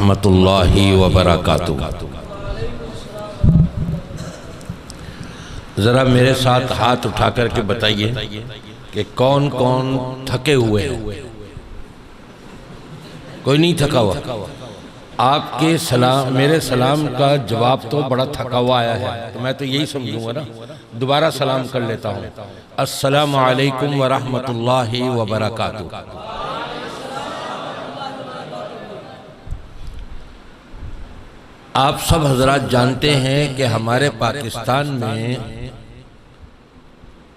रहमतुल्लाहि व बरकातुहू। ज़रा मेरे साथ हाथ उठा करके बताइए कि कौन कौन थके हुए हैं। कोई नहीं थका हुआ? आपके सलाम, मेरे सलाम का जवाब तो बड़ा थका हुआ आया है, तो मैं तो यही समझूंगा ना। दोबारा सलाम कर लेता हूँ। अस्सलामु अलैकुम व रहमतुल्लाहि व बरकातुहू। आप सब हजरात जानते हैं कि हमारे पाकिस्तान में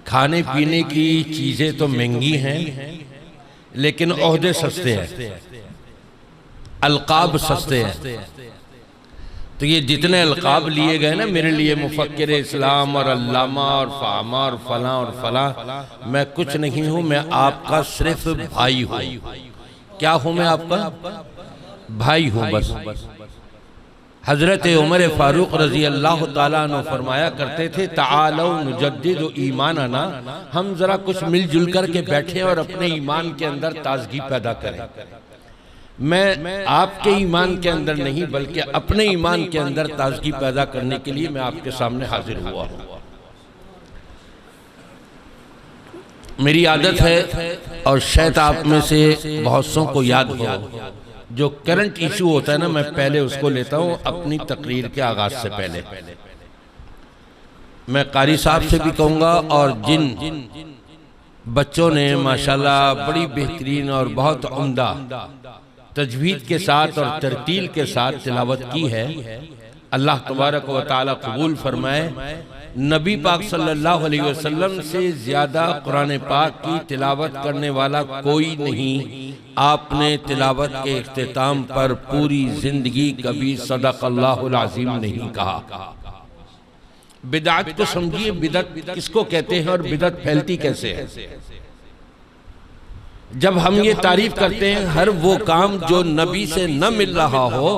खाने पीने की चीज़ें तो महंगी हैं, लेकिन ओहदे सस्ते हैं, अलकाब सस्ते हैं। तो ये जितने अलकाब लिए गए ना मेरे लिए, मुफक्किर इस्लाम और अल्लामा और फामा और फलां और फलां, मैं कुछ नहीं हूँ। मैं आपका सिर्फ भाई हूँ। क्या हूँ मैं? आपका भाई हूँ बस। हजरत उमर फारूक रजी अल्लाह ताला अन्हु फरमाया करते थे, ताअलौ नुजद्दिदु ईमानना, हम जरा कुछ मिलजुल कर के बैठे और अपने ईमान के अंदर ताजगी पैदा करें। मैं आपके ईमान के अंदर नहीं बल्कि अपने ईमान के अंदर ताजगी पैदा करने के लिए मैं आपके सामने हाजिर हुआ हूँ। मेरी आदत है, और शायद आप में से बहुत सौ को याद हो, जो करंट इशू होता है ना, मैं पहले उसको लेता हूँ अपनी तकरीर के आगाज से पहले। मैं कारी साहब से भी कहूँगा, और जिन बच्चों ने माशाल्लाह बड़ी बेहतरीन और बहुत उम्दा तजवीद के साथ और तरतील के साथ तिलावत की है, अल्लाह तबारक व तआला कबूल फरमाए। नबी पाक सल्लल्लाहु अलैहि वसल्लम से ज़्यादा कुरान पाक की तिलावत करने वाला कोई नहीं। आपने तिलावत के इख्तिताम पर पूरी जिंदगी कभी सदक़ल्लाहुल अज़ीम नहीं कहा। बिदअत को समझिए, बिदअत किसको कहते हैं और बिदअत फैलती कैसे है। जब हम ये तारीफ करते हैं हर वो काम जो नबी से न मिल रहा हो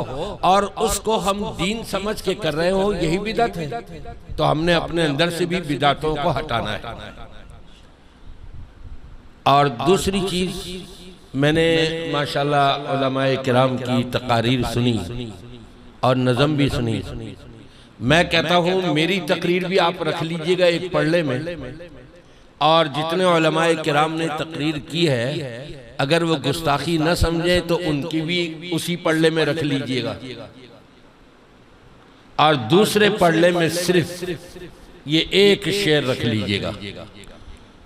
और उसको हम दीन समझ के कर रहे हो, यही बिदअत है। तो हमने अपने अंदर से भी बिदअतों को हटाना है। और दूसरी चीज, मैंने माशाल्लाह उलमाए किराम की तकारीर सुनी और नज़म भी सुनी। मैं कहता हूँ मेरी तकरीर भी आप रख लीजिएगा एक पढ़ले में, और जितने उलमाए किराम ने तकरीर की है अगर वो गुस्ताखी न समझे तो उनकी भी उसी पढ़ले में रख लीजिएगा। और दूसरे पढ़ले में सिर्फ ये एक शेर रख लीजिएगा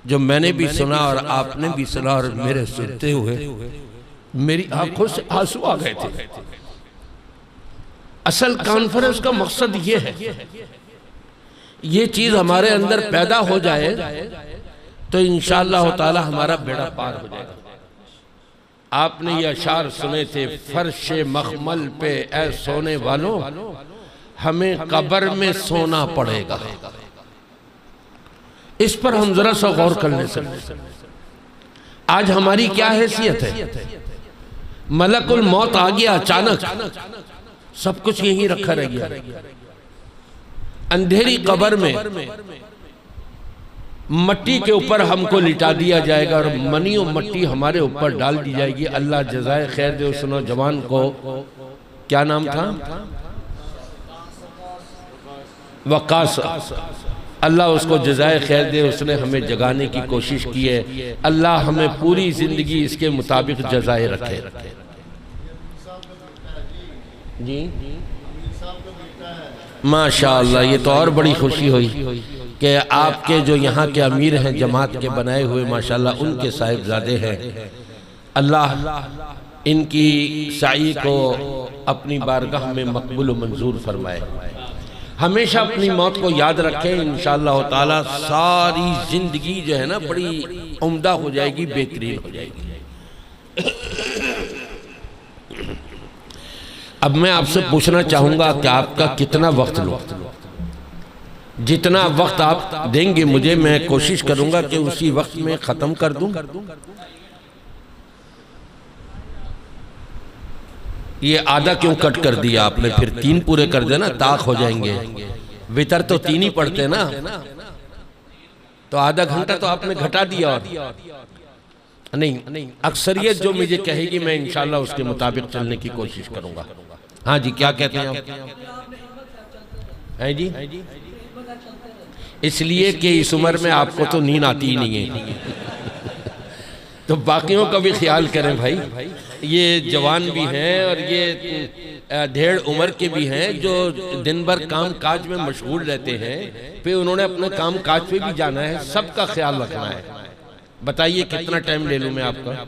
जो मैंने भी सुना और आपने भी सुना, और मेरे सुनते हुए मेरी आंखों से आंसू आ गए थे। असल कॉन्फ्रेंस का मकसद ये है, ये चीज हमारे अंदर पैदा हो जाए तो इंशाअल्लाह ताला हमारा बेड़ा पार हो जाएगा। आपने ये अशार सुने थे, फर्शे मखमल पे ऐ सोने वालों हमें कब्र में सोना पड़ेगा। इस पर हम जरा सा गौर करने से, आज हमारी क्या हैसियत है। मलकुल मौत आ गया अचानक, सब कुछ यहीं रखा रह गया। अंधेरी कब्र में मट्टी के ऊपर हमको लिटा दिया जाएगा और मनी और मट्टी हमारे ऊपर डाल दी जाएगी। अल्लाह जज़ाए खैर दे उस नौजवान को, क्या नाम था, वकास, अल्लाह उसको जज़ाए खैर दे। उसने हमें जगाने की कोशिश की है। अल्लाह हमें पूरी जिंदगी इसके मुताबिक जज़ाए रखे। जी माशाअल्लाह, ये तो और बड़ी खुशी हुई कि आपके जो यहाँ के अमीर हैं जमात के बनाए हुए, माशाअल्लाह उनके साहिबजादे हैं। अल्लाह इनकी साई को अपनी बारगाह में मकबूल व मंजूर फरमाए। हमेशा अपनी मौत को याद रखें। इंशाअल्लाह ताला सारी जिंदगी जो है ना बड़ी उम्दा हो जाएगी, बेहतरीन हो जाएगी। अब मैं आपसे पूछना चाहूंगा कि आपका कितना वक्त लो, जितना वक्त आप देंगे मुझे, मैं कोशिश करूंगा कि उसी वक्त में खत्म कर दूं। ये आधा क्यों कट कर दिया आपने? फिर 3 पूरे कर देना, ताक हो जाएंगे। वितर तो 3 ही पढ़ते ना, तो आधा घंटा तो आपने घटा दिया। और नहीं, अक्सरियत जो मुझे कहेगी मैं इंशाल्लाह उसके मुताबिक चलने की कोशिश करूंगा। हाँ जी, क्या कहते हैं आप? हैं जी, इसलिए कि इस उम्र में आपको तो नींद आती ही नहीं है। तो बाकियों का भी ख्याल करें भाई, ये जवान भी हैं और ये ढेर उम्र के भी हैं जो दिन भर काम काज में मशगूल रहते हैं, फिर उन्होंने अपने काम काज पे भी जाना है, सबका ख्याल रखना है। बताइए कितना टाइम ले लूं मैं आपका?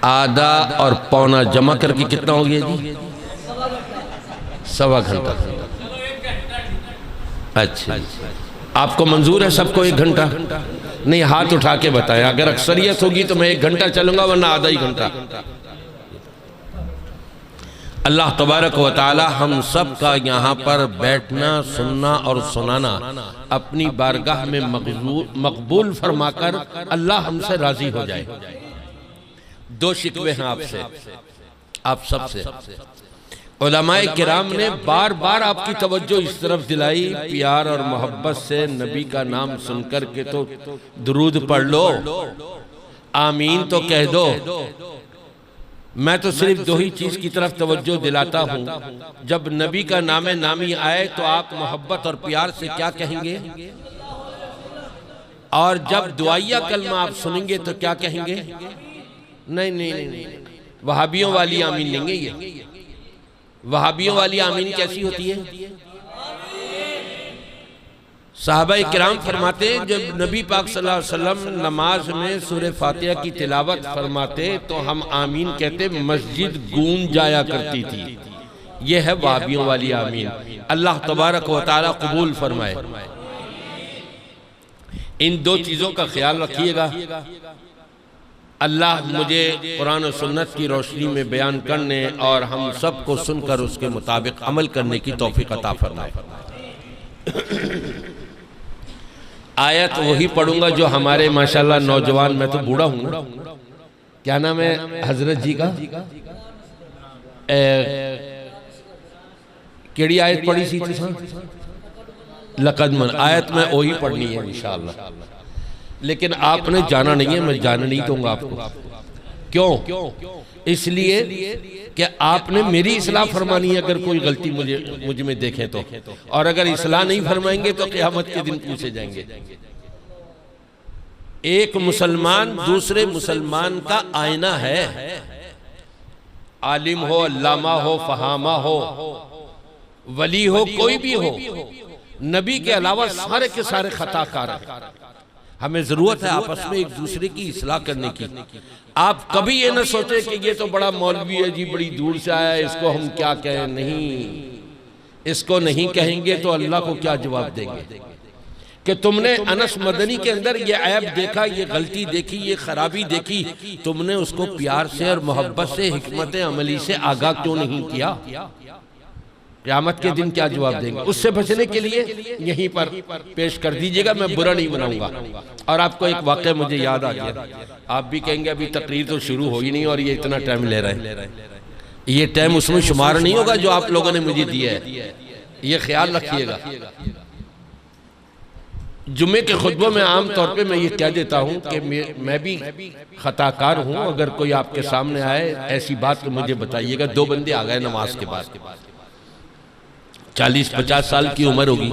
आधा और पौना जमा करके कितना हो गया जी? सवा घंटा। अच्छा, आपको मंजूर है सबको 1 घंटा? नहीं, हाथ उठा के बताएं। अगर अक्सरियत होगी तो मैं 1 घंटा चलूंगा, वरना आधा ही घंटा। अल्लाह तबारक व तआला हम सब का यहाँ पर बैठना, सुनना और सुनाना अपनी बारगाह में मकबूल फरमाकर अल्लाह हमसे राजी हो जाए। 2 शिकवे हैं आपसे, आप सबसे। उलमाए किराम ने बार बार आपकी तवज्जो इस तरफ दिलाई, प्यार और मोहब्बत से नबी का नाम सुनकर के तो दुरूद पढ़ लो, आमीन तो कह दो। मैं तो सिर्फ 2 ही चीज की तरफ तवज्जो दिलाता हूँ। जब नबी का नामे नामी आए तो आप मोहब्बत और प्यार से क्या कहेंगे, और जब दुआया कलमा आप सुनेंगे तो क्या कहेंगे? नहीं नहीं नहीं, वहाबियों वाली आमीन लेंगे। ये वहाबियों वाली आमीन कैसी होती है? साहबा किराम फरमाते हैं जब नबी पाक सल्लल्लाहु अलैहि वसल्लम नमाज में सूरह फातिहा की तिलावत फरमाते तो हम आमीन कहते, मस्जिद गूंज जाया करती थी। यह है वहाबियों वाली आमीन। अल्लाह तबारक व तआला कबूल फरमाए। इन 2 चीजों का ख्याल रखिएगा। अल्लाह मुझे कुरान और सुन्नत की रोशनी में बयान करने और हम सब को सुनकर उसके मुताबिक अमल करने की तौफीक अता फरमाए। आयत वही पढ़ूंगा जो हमारे माशाल्लाह नौजवान, मैं तो बूढ़ा हूँ, क्या नाम है हजरत जी का? केड़ी आयत पढ़ी सी लकदमन आयत में वही पढ़नी है इंशाअल्लाह। लेकिन आपने जाना नहीं है, मैं जाने नहीं दूंगा आपको। क्यों? इसलिए कि आपने मेरी इस्लाह फरमानी है अगर कोई गलती मुझ में देखें तो, और अगर इस्लाह नहीं फरमाएंगे तो क़यामत के दिन पूछे जाएंगे। एक मुसलमान दूसरे मुसलमान का आईना है। आलिम हो, अल्लामा हो, फहामा हो, वली हो, कोई भी हो, नबी के अलावा सारे के सारे खताकार हैं। हमें जरूरत है आपस में एक दूसरे की इस्लाह करने की। आप कभी ये ना सोचे कि ये तो बड़ा मौलवी है जी, बड़ी दूर से आया है, इसको हम क्या कहें। नहीं, इसको नहीं कहेंगे तो अल्लाह को क्या जवाब देंगे कि तुमने अनस मदनी के अंदर ये ऐब देखा, ये गलती देखी, ये खराबी देखी, तुमने उसको प्यार से और मोहब्बत से, हिकमत अमली से आगाह क्यों नहीं किया। क़यामत के दिन क्या जवाब देंगे। उससे बचने के लिए यहीं पर पेश कर दीजिएगा, मैं बुरा नहीं बनाऊंगा। और आपको एक वाक़या मुझे याद आ गया, आप भी कहेंगे अभी तकरीर तो शुरू हो ही नहीं और ये इतना टाइम ले रहे हैं। ये टाइम उसमें शुमार नहीं होगा जो आप लोगों ने मुझे दिया है, ये ख्याल रखिएगा। जुम्मे के खुतबों में आम तौर पे मैं ये कह देता हूँ कि मैं भी खताकार हूँ। अगर कोई आपके सामने आए ऐसी बात तो मुझे बताइएगा। 2 बंदे आ गए नमाज के बाद, 40-50 साल की उम्र होगी,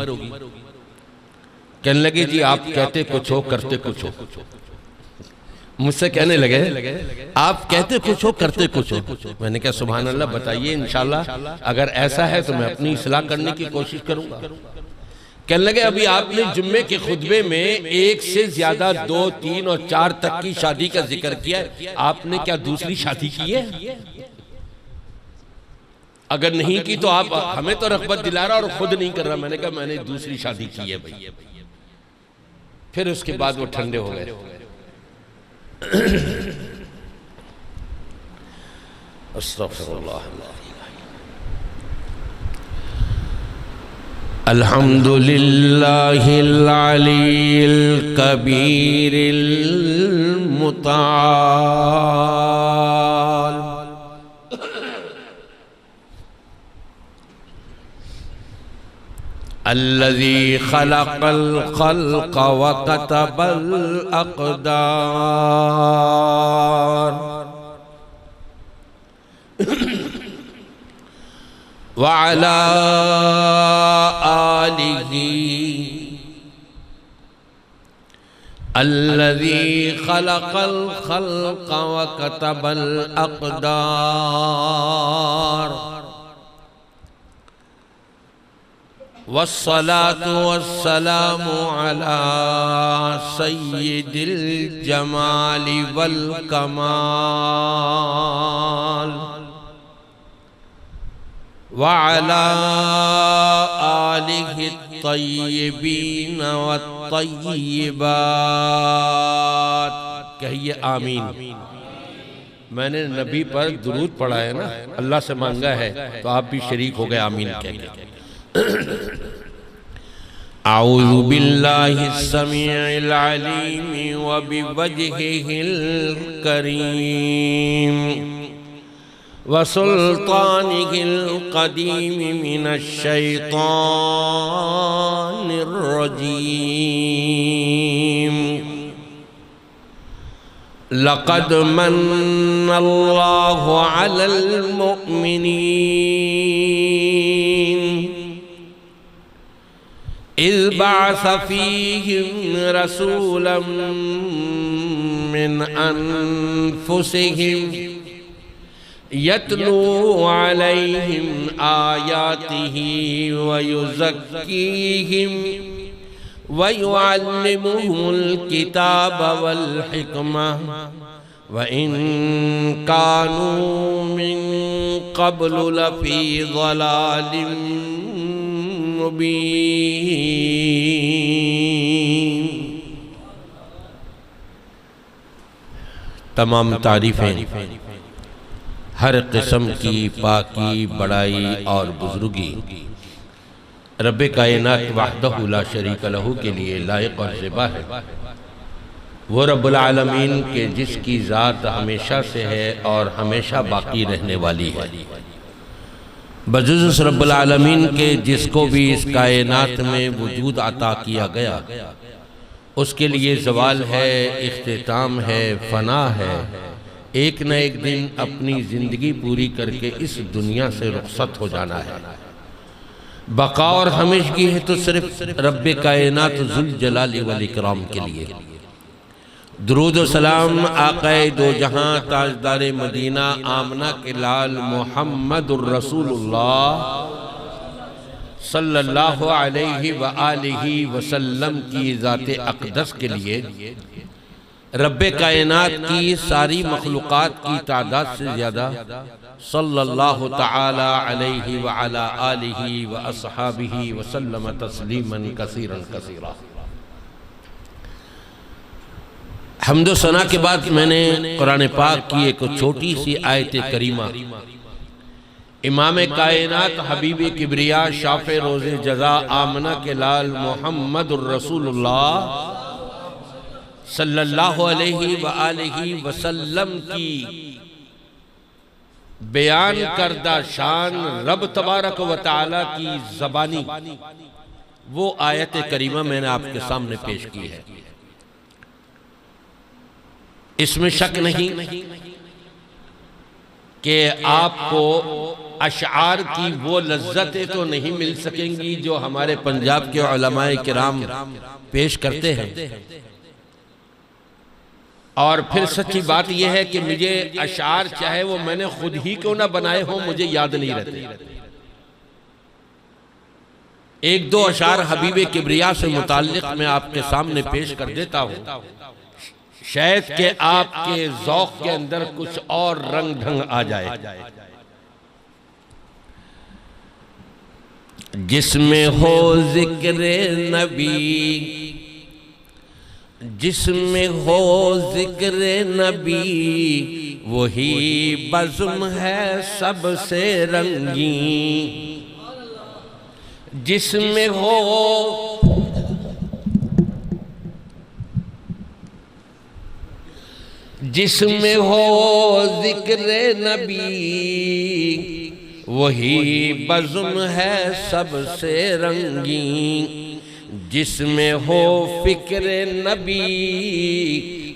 कहने लगे जी आप कहते कुछ हो करते कुछ हो। मुझसे कहने लगे आप कहते कुछ हो करते कुछ हो। मैंने कहा सुभान अल्लाह, बताइए इंशाल्लाह अगर ऐसा है तो मैं अपनी इस्लाह करने की कोशिश करूंगा। कहने लगे अभी आपने जुम्मे के खुतबे में 1 से ज्यादा 2, 3 और 4 तक की शादी का जिक्र किया है, आपने क्या दूसरी शादी की है? अगर नहीं की तो आप हमें तो रग़बत दिला रहा और खुद नहीं कर रहा। मैंने कहा मैंने दूसरी शादी की है भाई। फिर उसके बाद वो ठंडे हो गए। अस्तग़फिरुल्लाह। अल्हम्दुलिल्लाहिल अलील कबीरिल मुताल अल्लज़ी खलक़ल खल्क़ व कतबल अक़दार व अला आलिही अल्लज़ी खलक़ल खल्क़ व कतबल अक़दार वस्सलातु वस्सलामु अला सय्यिदिल जमाली वल कमाल व अला आलिहि तय्यिबीन वत्तय्यिबात। कहिए आमीन। मैंने नबी पर दुरूद पढ़ा है ना, अल्लाह से मांगा है, तो आप भी शरीक हो गए आमीन कह के। आऊज़ु बिल्लाहि समीइल अलीम व बिवजहिहिल करीम व सुल्तानिहिल क़दीम मिनश शैतानिर रजीम। लक़द मन्नल्लाहु अलल मुअमिनीन इज़ बअस फ़ीहिम रसूलन मिन अनफुसिहिम यत्लू अलैहिम आयातिही व युज़क्कीहिम व युअल्लिमुहुमुल किताब वल हिकमह व इन कानू मिन क़ब्लु लफ़ी ज़लालिम मुबीन। तमाम तारीफ़ें हर किस्म की पाकी, बड़ाई और बुजुर्गी रब्बे कायनात वहदहु ला शरीका लहू के लिए लायक और ज़िबा है। वो रब्बुल आलमीन के जिसकी ज़ात हमेशा से है और हमेशा बाकी रहने वाली है। बजुज़ रब्बुल आलमीन के जिसको भी इस कायनात में वजूद अता किया गया, उसके लिए ज़वाल है, इख्तिताम है, फ़ना है। एक न एक दिन अपनी ज़िंदगी पूरी करके इस दुनिया से रुखसत हो जाना है। बका और हमेशगी है तो सिर्फ रब्बे कायनात ज़ुल जलाली वल इकराम के लिए। दुरूद व सलाम आक़ाए दो जहां ताजदारे मदीना आमना के लाल मुहम्मदुर रसूलुल्लाह सल्लल्लाहु अलैहि व आलिहि वसल्लम की ज़ाते अक़दस के लिए रब्बे कायनात की सारी मखलूक़ात की तादाद से ज़्यादा सल्लल्लाहु तआला अलैहि व अला आलिहि व अस्हाबिहि वसल्लम तस्लीमन कसीरन कसीरा। हम्दो सना के बाद मैंने कुरान पाक की एक छोटी सी आयत करीमा इमाम कायनात हबीब किबरिया शाफ़े रोज़े जज़ा आमना के लाल मुहम्मदुर रसूलुल्लाह सल्लल्लाहु अलैहि व आलिहि वसल्लम की बयान करदा शान रब तबारक व तआला की ज़बानी वो आयत करीमा मैंने आपके सामने पेश की है। इसमें शक नहीं कि आपको अशआर की वो लज्जतें तो नहीं मिल सकेंगी जो हमारे पंजाब के उलमाए किराम पेश करते हैं। और फिर सच्ची बात यह है कि मुझे अशआर चाहे वो मैंने खुद ही क्यों ना बनाए हों, मुझे याद नहीं रहते। एक दो अशआर हबीब किबरिया से मुताल्लिक मैं आपके सामने पेश कर देता हूँ, शायद के आपके ज़ौक़ के अंदर कुछ और रंग ढंग आ जाए। जिसमें हो ज़िक्र नबी, जिसमें हो ज़िक्र नबी, वही बज़्म है सबसे रंगीन। जिसमें हो जिक्र नबी, वही बज़्म है सबसे रंगीन, जिसमें हो फिक्र नबी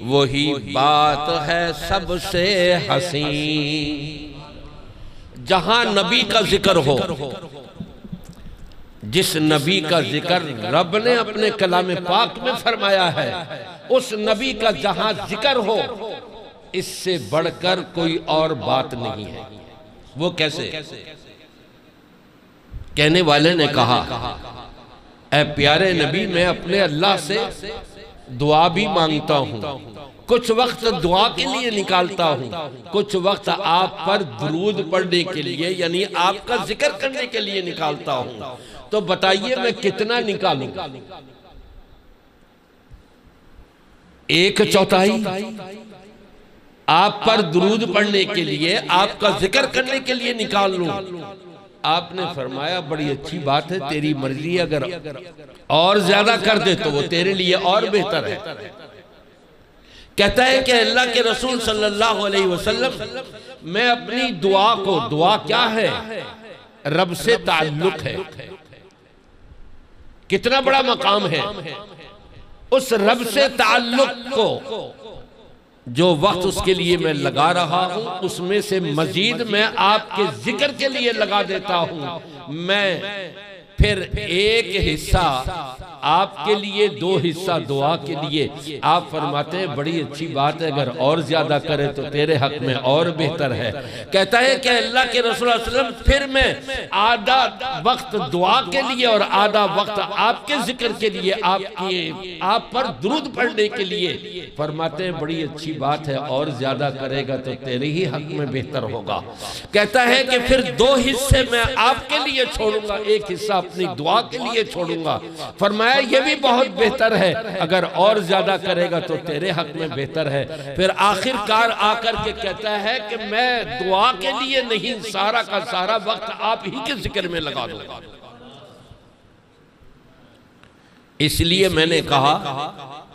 वही बात है सबसे हसीन। जहां नबी का जिक्र हो, जिस नबी का जिक्र रब ने अपने कलाम पाक में फरमाया है, उस नबी का जहां जिक्र हो, इससे बढ़कर कोई और बात नहीं है। वो कैसे? कहने वाले ने कहा, ऐ प्यारे नबी, मैं अपने अल्लाह से दुआ भी मांगता हूँ, कुछ वक्त दुआ के लिए निकालता हूँ, कुछ वक्त आप पर दुरूद पढ़ने के लिए यानी आपका जिक्र करने के लिए निकालता हूँ। तो बताइए मैं कितना निकालूं? 1/4 आप पर दुरूद पढ़ने के लिए, आपका जिक्र करने के लिए निकाल लूं। आपने फरमाया बड़ी अच्छी बात है, तेरी मर्जी, अगर और ज्यादा कर दे तो वो तेरे लिए और बेहतर है। कहता है कि अल्लाह के रसूल सल्लल्लाहु अलैहि वसल्लम, मैं अपनी दुआ को, दुआ क्या है? रब से ताल्लुक है। कितना बड़ा मकाम है। उस रब से ताल्लुक को जो वक्त उसके लिए मैं लगा रहा हूं, उसमें से मजीद मैं आपके जिक्र के लिए लगा देता हूं। मैं फिर एक हिस्सा आपके लिए, 2 हिस्सा दुआ के लिए। आप फरमाते हैं बड़ी अच्छी बात है, अगर और ज्यादा करे तो तेरे हक में और बेहतर है। कहता है कि अल्लाह के रसूल सल्लल्लाहु अलैहि वसल्लम, फिर मैं आधा वक्त दुआ के लिए और आधा वक्त आपके जिक्र के लिए, आप पर दुरूद पढ़ने के लिए। फरमाते हैं बड़ी अच्छी बात है, और ज्यादा करेगा तो तेरे ही हक में बेहतर होगा। कहता है कि फिर 2 हिस्से मैं आपके लिए छोड़ूंगा, एक हिस्सा अपनी दुआ के लिए छोड़ूंगा। फरमाया ये भी बहुत बेहतर है, अगर और ज्यादा करेगा तो तेरे हक में बेहतर है। फिर आखिरकार आकर के कहता है कि मैं दुआ के लिए नहीं, सारा का सारा वक्त आप ही के जिक्र में लगा दूंगा। इसलिए मैंने कहा,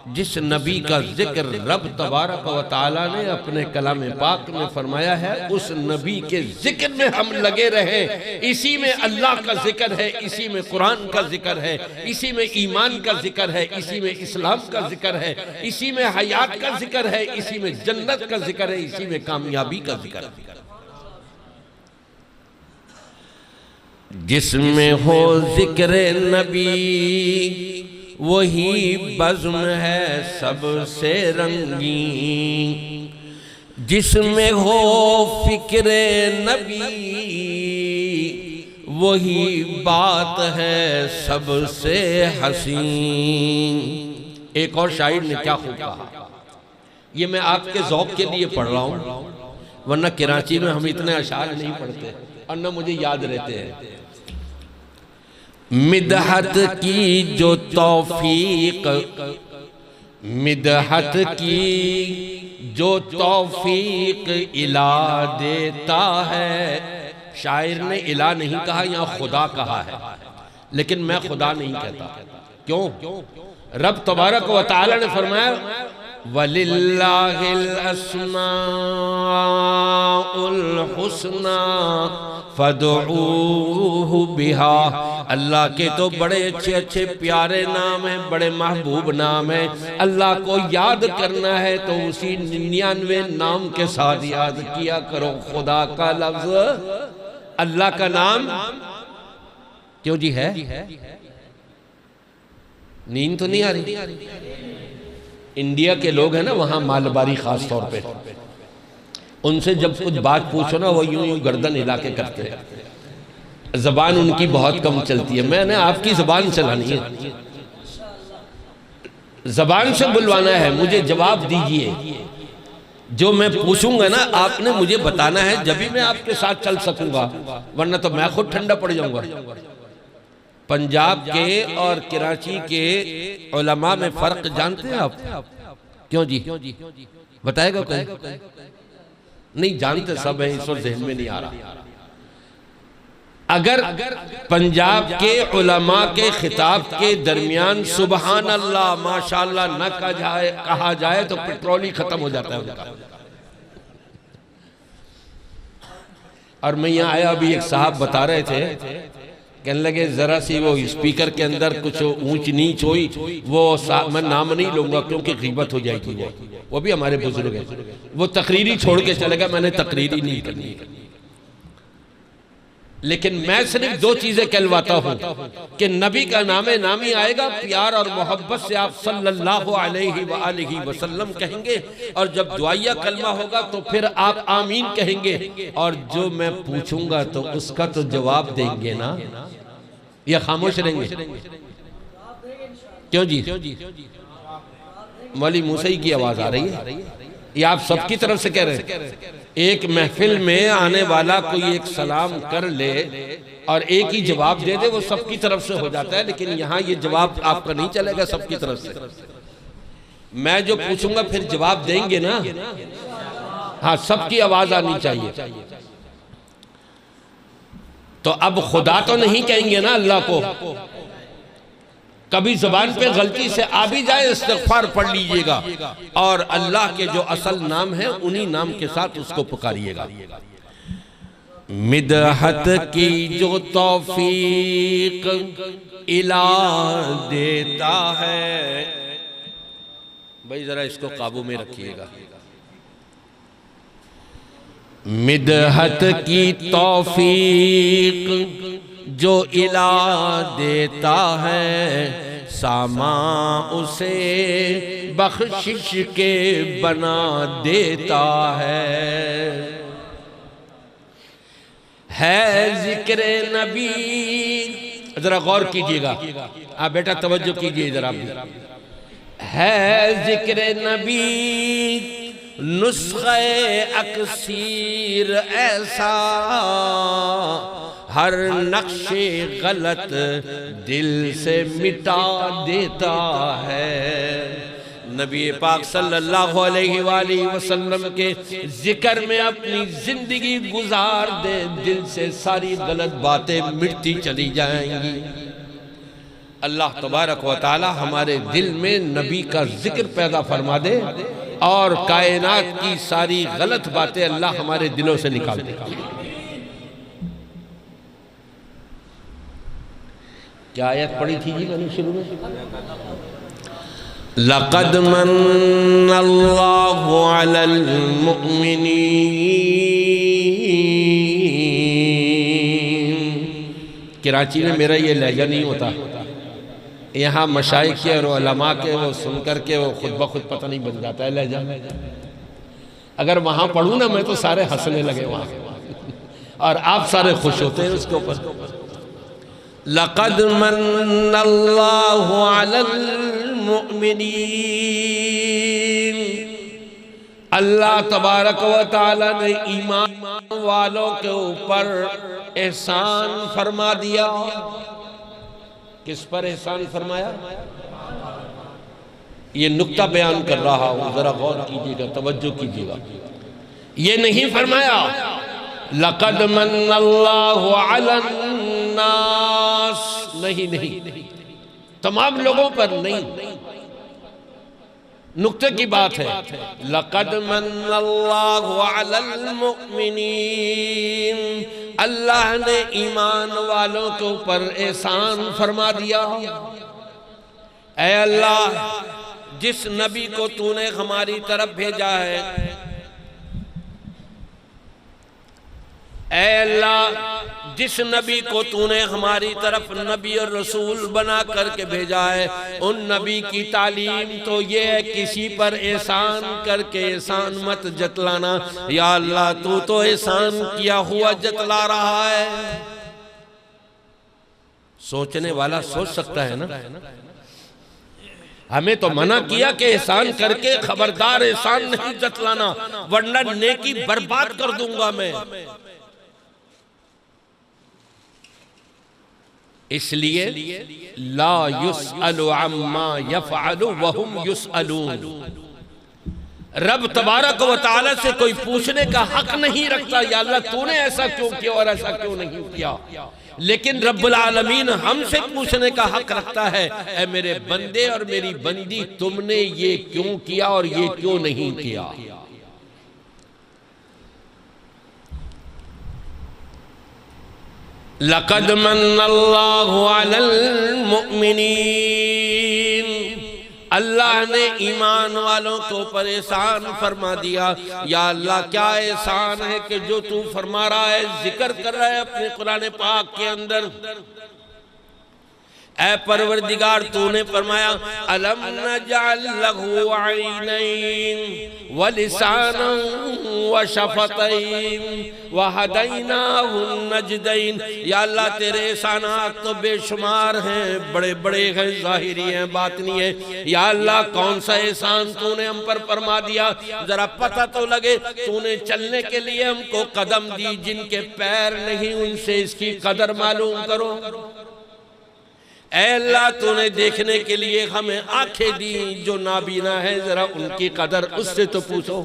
जिस नबी का जिक्र रब तबारक व तआला ने अपने कलाम पाक में फरमाया है, उस नबी के जिक्र में हम लगे रहे। इसी में अल्लाह का जिक्र है, इसी में कुरान का जिक्र है, इसी में ईमान का जिक्र है, इसी में इस्लाम का जिक्र है, इसी में हयात का जिक्र है, इसी में जन्नत का जिक्र है, इसी में कामयाबी का जिक्र है। जिसमें हो जिक्र नबी वही बज़्म है सबसे रंगीन, जिसमें हो फिक्र नबी वही बात है सबसे हसीन। एक और शायर ने क्या खूब कहा, ये मैं आपके ज़ौक़ के लिए पढ़ रहा हूँ, वरना कराची में हम इतने अशार नहीं पढ़ते और न मुझे याद रहते हैं। मिदहत की जो तौफीक, मिदहत की जो तौफीक इला देता है। शायर ने इला नहीं कहा, यहाँ खुदा कहा है, लेकिन मैं खुदा नहीं कहता। क्यों? रब तबारक व तआला ने फरमाया, वलिल्लाहिल अस्माउल हुस्ना फदऊहु बिहा। अल्लाह के तो बड़े अच्छे अच्छे प्यारे नाम हैं, बड़े महबूब नाम हैं। अल्लाह को याद करना है तो उसी 99 नाम के साथ याद किया करो। खुदा का लफ्ज, अल्लाह का नाम क्यों जी है? नींद तो नहीं आ रही? इंडिया के लोग हैं ना, वहां मालबारी खास तौर पे, उनसे जब कुछ बात पूछो ना, वो यूं यूं गर्दन हिला के करते हैं। जबान उनकी बहुत कम चलती है। मैंने आपकी जबान चलानी है, जबान से बुलवाना है। मुझे जवाब दीजिए, जो मैं पूछूंगा ना आपने मुझे बताना है, जब भी मैं आपके साथ चल सकूंगा, वरना तो मैं खुद ठंडा पड़ जाऊंगा। पंजाब के और कराची के उलमा में फर्क जानते हैं आप? क्यों जी? बताएगा कोई? नहीं जानते, सब है, इस वक्त ज़हन में नहीं आ रहा। अगर पंजाब के उलमा के खिताब के दरमियान सुबहान अल्लाह माशाअल्लाह न कहा जाए तो पेट्रोल ही खत्म हो जाता है उनका। और मैं यहाँ आया, अभी एक साहब बता रहे थे, कहने लगे जरा सी वो स्पीकर के अंदर कुछ ऊंच नीच हुई, वो मैं नाम नहीं लूंगा क्योंकि गीबत हो जाएगी। वो भी हमारे बुजुर्ग हैं, वो तकरीरी छोड़ के चले गए, मैंने तकरीरी नहीं करनी। लेकिन मैं सिर्फ दो चीजें कहलवाता हूं कि नबी का नामे नामी आएगा, प्यार और मोहब्बत से आप सल्लल्लाहु अलैहि वसल्लम कहेंगे, और जब दुआया कलमा होगा तो फिर आप आमीन कहेंगे, और जो मैं पूछूंगा तो उसका तो जवाब देंगे ना, या खामोश रहेंगे? क्यों जी? मौली मूसई की आवाज आ रही है, ये आप सबकी तरफ से कह रहे हैं। एक महफिल में आने वाला कोई एक सलाम कर ले और एक ही जवाब दे दे, वो सबकी तरफ से हो जाता है, लेकिन यहाँ ये जवाब आपका नहीं चलेगा सबकी तरफ से। मैं जो पूछूंगा फिर जवाब देंगे ना, हाँ, सबकी आवाज आनी चाहिए। तो अब खुदा तो नहीं कहेंगे ना अल्लाह को, कभी जुबान पे गलती से आ भी जाए इस्तिग़फ़ार पढ़ लीजिएगा, और अल्लाह के जो असल नाम है उन्हीं नाम के साथ उसको पुकारिएगा। मिदहत की जो तौफीक इला देता है, भाई जरा इसको काबू में रखिएगा। मिदहत की तौफीक जो इला देता है, सामा उसे बख्शिश के बना देता है जिक्र नबी। जरा गौर कीजिएगा, आप बेटा तवज्जो कीजिए जरा, है जिक्र नबी नुस्खे अक्सीर ऐसा, हर नक्शे गलत दिल से मिटा देता है। नबी पाक सल्लल्लाहु अलैहि वसल्लम के जिक्र में अपनी जिंदगी गुजार दे, दिल से सारी गलत बातें मिटती चली जाएंगी। अल्लाह तबारक व तआला हमारे दिल में नबी का जिक्र पैदा फरमा दे, और कायनात की सारी गलत बातें अल्लाह हमारे दिलों से निकाल दे। क्या आयत पढ़ी थी जी मैंने शुरू में? लक़द मन्नल्लाहु अलल मुअमिनीन। कराची में मेरा ये लहजा नहीं होता, यहाँ मशाइख के और उलमा के वो सुन करके वो खुद ब खुद पता नहीं बन जाता है लहजा। अगर वहाँ पढ़ूँ ना मैं तो सारे हंसने लगे वहाँ, और आप सारे खुश होते हैं उसके ऊपर। लक़द मन्नल्लाहु अलल मुअमिनीन, अल्लाह तबारक व तआला ने ईमान वालों के ऊपर एहसान फरमा दिया। किस पर एहसान फरमाया? ये नुक्ता बयान कर रहा हूं, जरा गौर कीजिएगा, तवज्जो कीजिएगा। ये नहीं फरमाया लक़द मन्नल्लाहु अलन नास, नहीं, तमाम लोगों पर नहीं, नुक्ते की बात है। लक़द मन्नल्लाहु अलल मुअमिनीन, अल्लाह ने ईमान वालों के ऊपर एहसान फरमा दिया। ऐ अल्लाह, जिस नबी को तूने हमारी तरफ भेजा है, ऐ अल्लाह जिस नबी को तूने हमारी तरफ नबी और रसूल बना करके भेजा है, उन नबी की तालीम तो ये है किसी पर एहसान करके एहसान मत जतलाना। या अल्लाह, तू तो एहसान किया हुआ जतला रहा है। सोचने वाला सोच सकता है ना, हमें तो मना किया कि एहसान करके खबरदार एहसान नहीं जतलाना, वरना नेकी बर्बाद कर दूंगा मैं। इसलिए ला युसअलु अम्मा यफ़अलु वहुम युसअलून, रब तबारक व तआला से कोई पूछने का हक नहीं रखता, या अल्लाह तूने ऐसा क्यों किया और ऐसा क्यों नहीं किया। लेकिन रब्बुल आलमीन हमसे पूछने का हक रखता है, ऐ मेरे बंदे और मेरी बंदी, तुमने ये क्यों किया और ये क्यों नहीं किया। लक़द मन्नल्लाहु अलल मुअमिनीन, अल्लाह ने ईमान वालों को ऊपर एहसान फरमा दिया। या अल्लाह क्या एहसान है कि जो तू फरमा रहा है, जिक्र कर रहा है अपने कुरान पाक के अंदर। ऐ परवरदिगार, तूने फरमाया अलम नजअल लहू ऐनैन व लिसानन व शफतैन व हदैनाहु नजदैन। या अल्लाह तेरे एहसानात तो बेशुमार हैं, बड़े बड़े हैं, ज़ाहिरी हैं, बातिनी है। या अल्लाह कौन सा एहसान तूने हम पर फरमा दिया, जरा पता तो लगे। तूने चलने के लिए हमको कदम दी, जिनके पैर नहीं उनसे इसकी कदर मालूम करो। ऐ अल्लाह, तूने देखने के लिए हमें आंखें दी, जो नाबीना है जरा उनकी कदर उससे तो पूछो।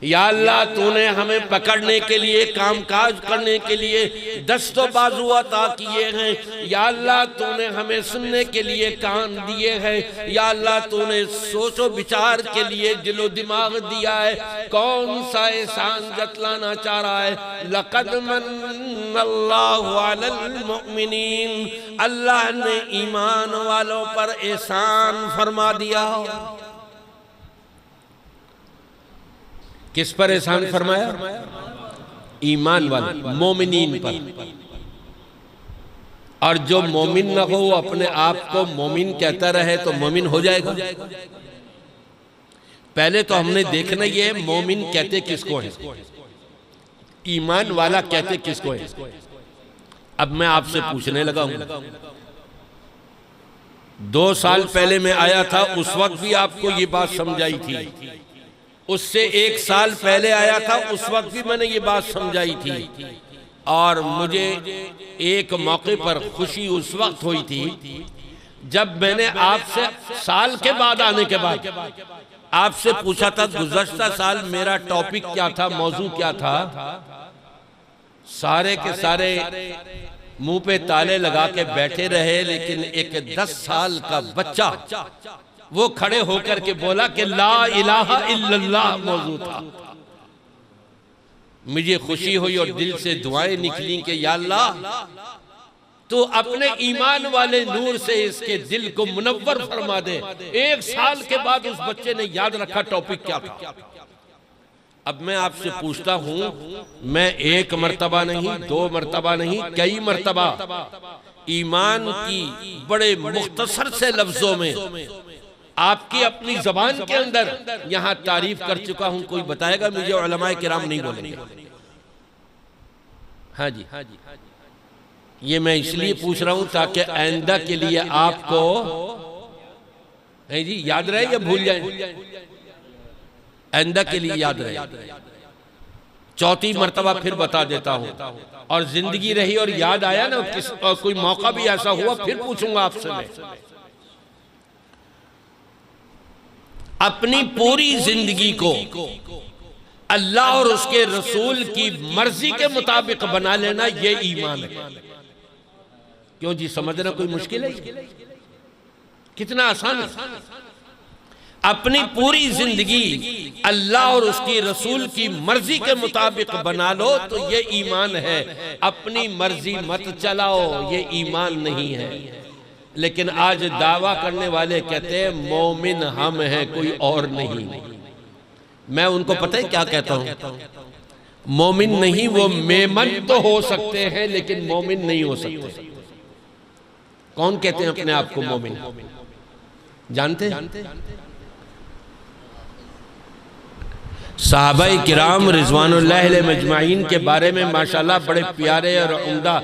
या अल्लाह, तूने हमें पकड़ने के लिए, कामकाज करने के लिए दस्तो बाजू अता किए हैं। या अल्लाह, तूने हमें सुनने के लिए कान दिए हैं। या अल्लाह, तूने सोचो विचार के लिए दिलो दिमाग दिया है। कौन सा एहसान जतलाना चाह रहा है? लक़द मन्नल्लाहु अलल मुअमिनीन, अल्लाह ने ईमान वालों पर एहसान फरमा दिया। किस पर एहसान फरमाया? ईमान वाले मोमिनीन पर। और जो मोमिन न हो, वो अपने आप को मोमिन कहता रहे तो मोमिन हो जाएगा। पहले तो हमने देखना ये है मोमिन कहते किसको है, ईमान वाला कहते किसको है। अब मैं आपसे पूछने लगा हूं, 2 साल पहले मैं आया था, उस वक्त भी आपको ये बात समझाई थी। उससे 1 साल पहले आया था, उस वक्त भी मैंने ये बात समझाई थी। और मुझे एक मौके पर खुशी उस वक्त हुई थी जब मैंने आपसे साल के बाद आने के बाद आपसे पूछा था, गुज़श्ता साल मेरा टॉपिक क्या था, मौजू क्या था। सारे के सारे मुंह पे ताले लगा के बैठे रहे, लेकिन एक 10 साल का बच्चा वो खड़े होकर के बोला कि ला इलाहा इल्लल्लाह मौजू था। मुझे खुशी हुई और दिल से दुआएं निकली कि या अल्लाह, तो अपने ईमान वाले नूर से इसके दिल को मुनव्वर फरमा दे। 1 साल के बाद उस बच्चे ने याद रखा टॉपिक क्या था। अब मैं आपसे पूछता हूं, मैं 1 मर्तबा नहीं, 2 मर्तबा नहीं, कई मर्तबा ईमान की बड़े मुख्तसर से लफ्जों में आपकी अपनी जबान के अंदर यहां तारीफ कर चुका हूं। कोई बताएगा मुझे? उलमाए किराम नहीं बोलेंगे। हाँ जी, ये मैं इसलिए पूछ रहा हूं ताकि आइंदा के लिए आपको नहीं जी याद रहे या भूल जाए, आइंदा के लिए याद रहे। 4थी मर्तबा फिर बता देता हूं, और जिंदगी रही और याद आया ना, कोई मौका भी ऐसा हुआ फिर पूछूंगा आपसे मैं। अपनी पूरी जिंदगी को अल्लाह और उसके रसूल की मर्जी के मुताबिक बना लेना, ये ईमान है। क्यों जी, समझना कोई मुश्किल है? कितना आसान है। अपनी पूरी जिंदगी अल्लाह और उसकी रसूल की मर्जी के मुताबिक बना लो तो ये ईमान है। अपनी मर्जी मत चलाओ, ये ईमान नहीं है। लेकिन आज दावा करने वाले कहते हैं मोमिन हम हैं, कोई और नहीं। मैं उनको पता है क्या कहता हूं? मोमिन नहीं, वो मेमन तो हो सकते हैं लेकिन मोमिन नहीं हो सकते। कौन कहते हैं अपने आप को मोमिन? जानते? सहाबाए किराम रिजवानुल्लाह अलैहिम मजमाइन के बारे में माशाल्लाह बड़े प्यारे और उम्दा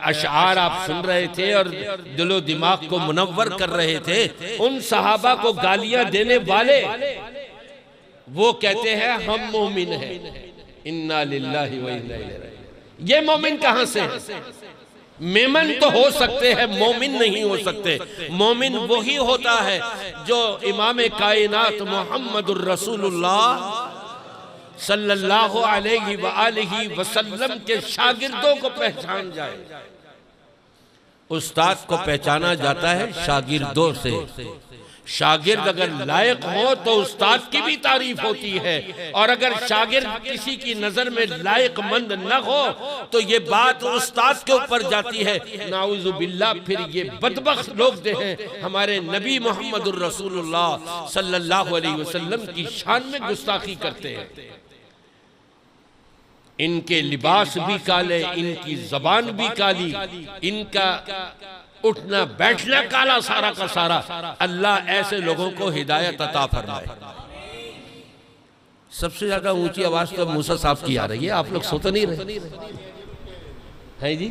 अशआर आप सुन रहे थे और दिलो दिमाग को मुनव्वर कर रहे थे। उन सहाबा को गालियां देने वाले वो कहते हैं हम मोमिन हैं, इन्ना लिल्लाहि व इन्ना इलैहि राजिऊन। ये मोमिन कहां से है? मेमन तो हो सकते हैं, मोमिन नहीं हो सकते। मोमिन वही होता है जो इमाम कायनात मोहम्मदुर रसूलुल्लाह सल्लल्लाहु अलैहि व आलिहि वसल्लम के शागिर्दों को पहचान जाए। उस्ताद को पहचाना जाता है शागिर्दों से, शागिर्द अगर लायक हो तो उस्ताद की भी तारीफ होती है, और अगर शागिर्द किसी की नजर में लायकमंद न हो तो ये बात उस्ताद के ऊपर जाती है। नाउज़ु बिल्लाह, फिर ये बदबख्त लोग जो हैं हमारे नबी मोहम्मदुर रसूलुल्लाह सल्लल्लाहु अलैहि वसल्लम की शान में गुस्ताखी करते हैं। इनके लिबास भी काले, इनकी जबान भी काली, इनका उठना बैठना काला सारा का सारा। अल्लाह ऐसे लोगों को हिदायत अता फरमाए। सबसे ज्यादा ऊंची आवाज तो मूसा साहब की आ रही है, आप लोग सो तो नहीं रहे हैं जी?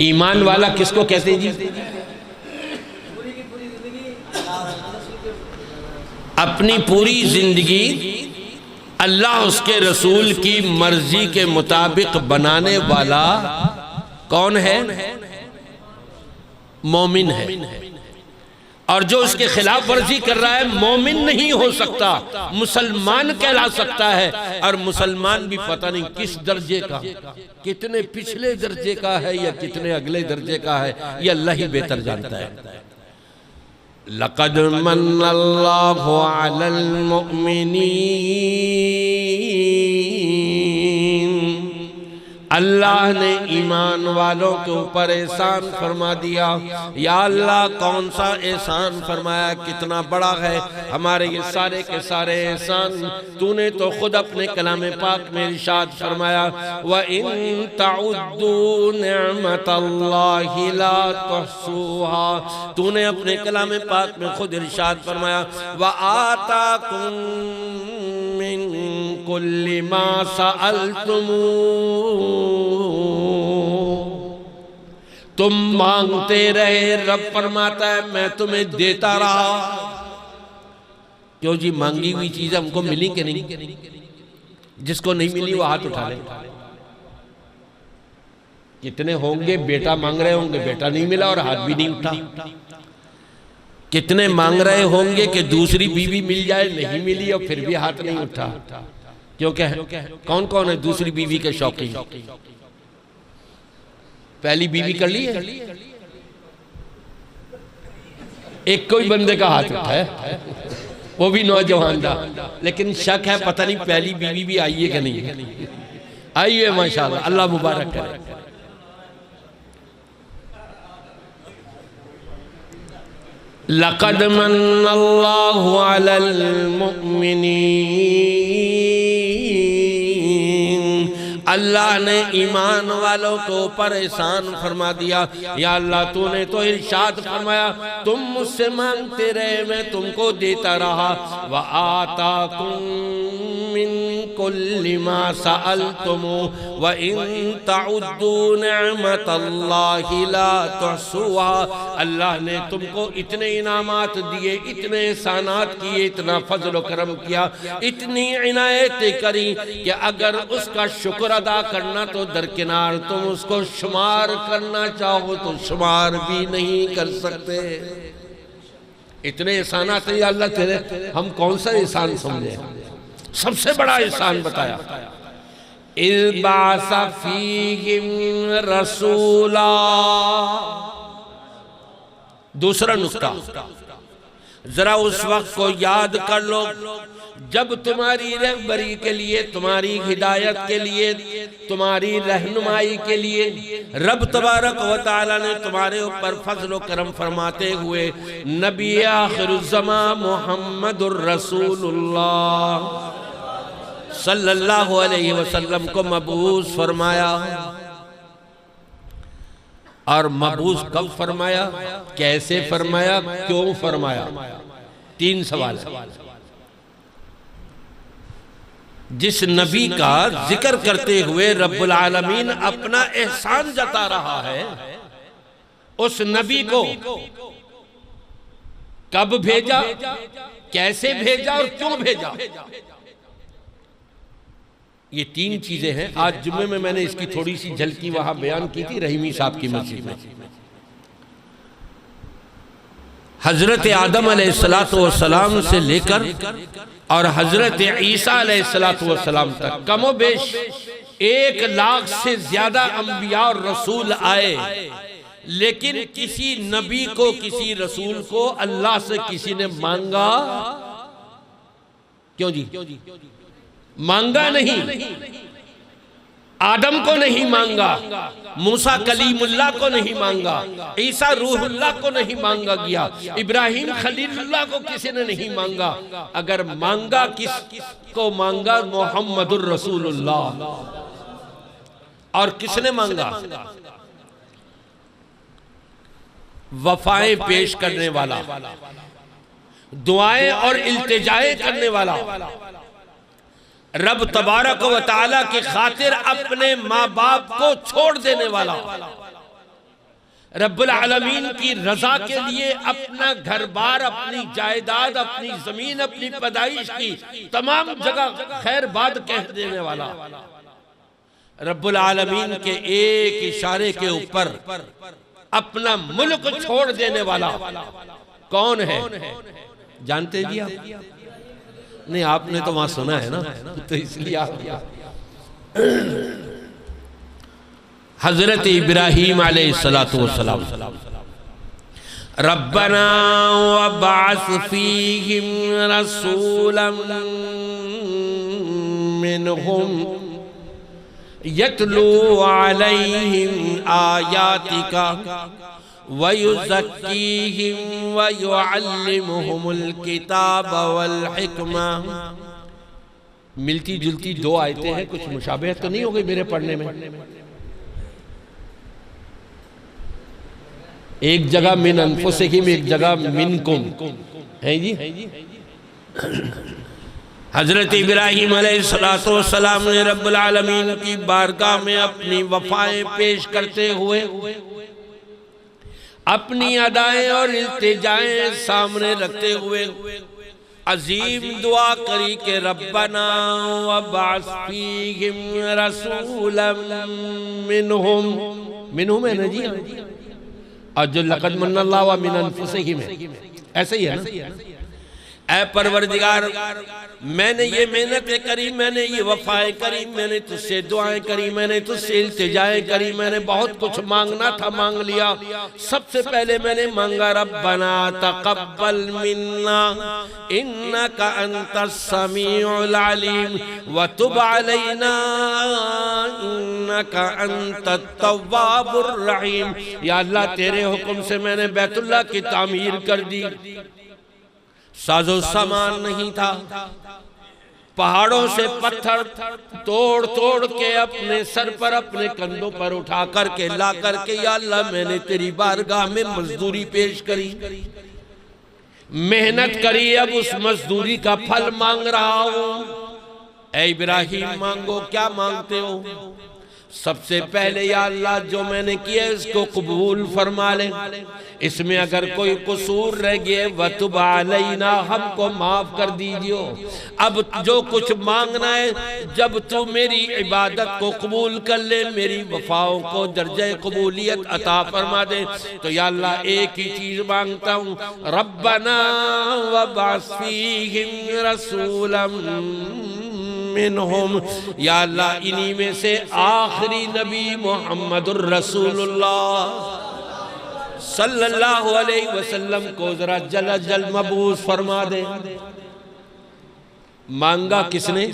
ईमान वाला किसको कहते हैं जी? अपनी पूरी जिंदगी अल्लाह उसके रसूल की मर्जी के मुताबिक बनाने वाला कौन है? मोमिन है। और जो उसके खिलाफ वर्जी कर रहा है मोमिन नहीं हो सकता, मुसलमान कहला सकता है। और मुसलमान भी पता नहीं किस दर्जे का, कितने पिछले दर्जे का है या कितने अगले दर्जे का है, ये अल्लाह ही बेहतर जानता है। लक़द मन्नल्लाहु अलल मुअमिनीन, अल्लाह ने ईमान वालों के ऊपर एहसान फरमा दिया। या अल्लाह कौन सा एहसान फरमाया, कितना बड़ा है हमारे ये सारे के सारे एहसान। तूने तो खुद अपने कलाम पाक में इरशाद फरमाया, व इन तउद्दू निअमतल्लाहि ला तुहसूहा। तूने अपने कलाम पाक में खुद इरशाद फरमाया, व आताकुम मिन कुल्ली मा सअलतुमू, तुम मांगते रहे, रब फरमाता है मैं तुम्हें देता रहा। क्यों जी? मांगी हुई चीज हमको मिली कि नहीं? जिसको नहीं मिली वो हाथ उठा ले। कितने होंगे बेटा मांग रहे होंगे, बेटा नहीं मिला और हाथ भी नहीं उठा। कितने मांग रहे होंगे कि दूसरी बीवी मिल जाए, नहीं मिली और फिर भी हाथ नहीं उठा। क्योंकि कौन कौन है दूसरी बीवी के शौकीन? पहली बीवी कर ली है? एक कोई बंदे का हाथ उठा है, वो भी नौजवान था, लेकिन शक है पता नहीं पहली बीवी भी आई है कि नहीं है। आई है माशाल्लाह, अल्लाह मुबारक करे। लक़द मन्नल्लाहु अलल मुअमिनीन, अल्लाह ने ईमान वालों को ऊपर एहसान फरमा दिया। या अल्लाह तूने तो इरशाद फरमाया, तुम मुझसे मांगते रहे मैं तुमको देता रहा। व आताकुम मिन कुल्ली मा सअलतुमू व इन तउद्दू निअमतल्लाहि ला तुहसूहा। अल्लाह ने तुमको इतने इनामात दिए, इतने एहसानात किए, इतना फजल व करम किया, इतनी इनायतें करी कि अगर उसका शुक्र अदा करना तो दरकिनार, तुम उसको शुमार करना चाहो तो शुमार भी नहीं कर सकते। इतने एहसानात है अल्लाह तेरे, हम कौन सा एहसान समझे? सबसे बड़ा एहसान बताया, इज़ बाअसा फ़ीहिम रसूला। दूसरा नुक्ता, जरा उस वक्त को याद कर लो जब तुम्हारी रहबरी के लिए, तुम्हारी हिदायत के लिए, तुम्हारी रहनुमाई के लिए रब तबारक व तआला ने तुम्हारे ऊपर फजल व करम फरमाते हुए नबी आखिरुज़्ज़मा मुहम्मदुर रसूलुल्लाह सल्लल्लाहु अलैहि वसल्लम को मबूस फरमाया। और मबूस कब फरमाया, कैसे फरमाया, क्यों फरमाया? 3 सवाल। जिस नबी का जिक्र करते हुए रब्बुल आलमीन अपना एहसान जता रहा है, उस नबी को कब भेजा, कैसे भेजा और क्यों भेजा? ये 3 चीजें हैं। आज जुम्मे में मैंने इसकी थोड़ी सी झलकी वहां बयान की थी रहीमी साहब की मस्जिद में। हजरत आदम अलैहिस्सलातु वस्सलाम से लेकर और हजरत ईसा अलैहिस्सलातु वस्सलाम तक कमोबेश 1 लाख से ज्यादा अंबिया और रसूल आए, लेकिन किसी नबी को, किसी रसूल को अल्लाह से किसी ने मांगा क्यों जी? मांगा नहीं। आदम को नहीं मांगा, मूसा कलीमुल्लाह को नहीं मांगा, ईसा रूहुल्लाह को नहीं मांगा गया, इब्राहिम खलीलुल्लाह को किसी ने नहीं मांगा। अगर मांगा किसको मांगा? मोहम्मदुर रसूलुल्लाह। और किसने मांगा? वफाएं पेश करने वाला, दुआएं और इल्तिजाएं करने वाला, रब तबारक व तआला की खातिर अपने माँ बाप को छोड़ देने वाला, रब्बुल आलमीन की रजा के लिए अपना घर बार, अपनी जायदाद, अपनी जमीन, अपनी पैदाइश की तमाम जगह खैर बाद कह देने वाला, रब्बुल आलमीन के एक इशारे के ऊपर अपना मुल्क छोड़ देने वाला कौन है? जानते जी आप? नहीं, आपने तो वहां सुना है ना, तो इसलिए आप हजरत इब्राहीम अलैहिस्सलातु वस्सलाम, रब्बना वबअस फीहिम रसूलन मिनहुम यतलू अलैहिम आयातिका वयुज़क्कीहिम वयुअल्लिमुहुमुल किताब वल हिकमा। मिलती जुलती दो आयतें हैं, कुछ मुशाबहत तो नहीं हो गई मेरे पढ़ने में? एक जगह मिन अनफुसिहिम, एक जगह मिनकुम है जी। हजरत इब्राहीम अलैहिस्सलातु वस्सलाम ने रब्बुल आलमीन की बारगाह में अपनी वफाएं पेश करते हुए अपनी अदाएं और इल्तिजाएं सामने रखते हुए अजीम दुआ करी के रब्बना वबअस फीहिम रसूलन मिनहुम। मिनहुम है ना जी, और जो लक़द मन्नल्लाहु मिन अनफुसिहिम है, ऐसे ही है ना। ऐ परवरदिगार, मैंने ये मेहनतें करी, मैंने ये वफाएं करी, मैंने तुझसे दुआएं करी, मैंने तुझसे इल्तिजाएं करी, मैंने बहुत कुछ मांगना था मांग लिया। सबसे पहले मैंने मांगा रब्बना तक़ब्बल मिन्ना इन्नका अंतस समीउल अलीम व तुब अलैना इन्नका अंतत तव्वाबुर रहीम। या अल्लाह, तेरे हुक्म से मैंने बैतुल्लाह की तामीर कर दी। साजो सामान नहीं था, पहाड़ों से पत्थर तोड़ तोड़ के अपने सर पर, अपने कंधों पर उठा करके ला करके या अल्लाह मैंने तेरी बारगाह में मजदूरी पेश करी, मेहनत करी, अब उस मजदूरी का फल मांग रहा हूं। ऐ इब्राहीम, मांगो, क्या मांगते हो? सबसे पहले या अल्लाह जो मैंने किया इसको कबूल फरमा ले, इसमें अगर कोई कसूर रह गए वतुब अलैना, हमको माफ कर दीजिए। अब जो कुछ मांगना है, जब तू मेरी इबादत को कबूल कर ले, मेरी वफाओं को दर्जे कबूलियत अता फरमा दे, तो या अल्लाह एक ही चीज मांगता हूँ, रब्बना वबअस फीहिम रसूलन मिनहुम। या अल्लाह, इन्हीं में से आखिरी नबी मोहम्मदुर रसूलुल्लाह सल्लल्लाहु अलैहि वसल्लम को जरा जल जल मबूस फरमा दे। मांगा किसने?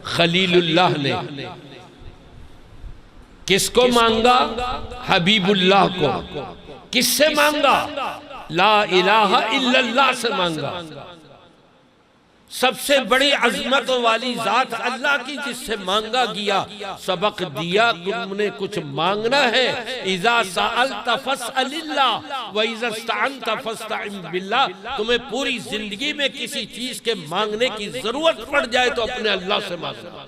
खलीलुल्लाह ने। किसको मांगा? हबीबुल्लाह को। किससे मांगा? ला इलाहा इल्लल्लाह से मांगा। सबसे बड़ी अजमत वाली जात अल्लाह की, जिससे मांगा गया, सबक दिया तुमने कुछ मांगना है, इज़ा सअल्त फस्अलिल्लाह व इज़ा इस्तअनत फस्तइन बिल्लाह। तुम्हें पूरी जिंदगी में किसी चीज के मांगने की जरूरत पड़ जाए तो अपने अल्लाह से मांगना।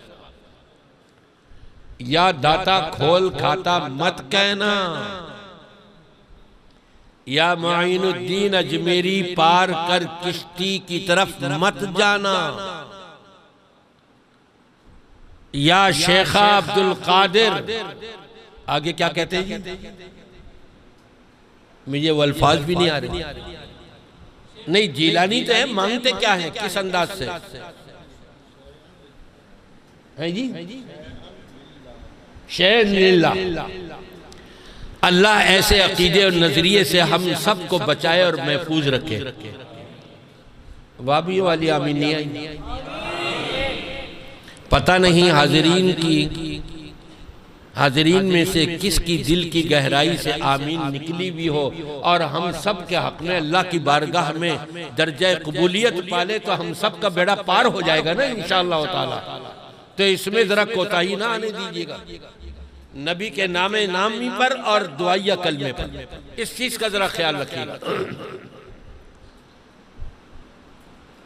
या दाता खोल खाता मत कहना, या मुईनुद्दीन अजमेरी पार कर किश्ती की तरफ मत जाना, या शेखा अब्दुल कादिर। आगे क्या कहते हैं जी? मुझे वो अल्फाज भी नहीं आ रहे। नहीं, जीलानी तो है, मांगते क्या है, किस अंदाज से है जी? शेर लीला। अल्लाह ऐसे अकीदे और नजरिए से हम सब को बचाए और महफूज रखे। वाबियों वाली आमीन नहीं आई। पता नहीं हाजिरीन में से किसकी दिल की गहराई से आमीन निकली भी हो और हम सब के हक में अल्लाह की बारगाह में दर्जा कबूलियत पाले तो हम सब का बेड़ा पार हो जाएगा ना इंशाअल्लाह ताला। तो इसमें जरा कोताही ना आने दीजिएगा, नबी के नामी पर और दुआया कलमे पर, इस चीज का जरा ख्याल रखिएगा।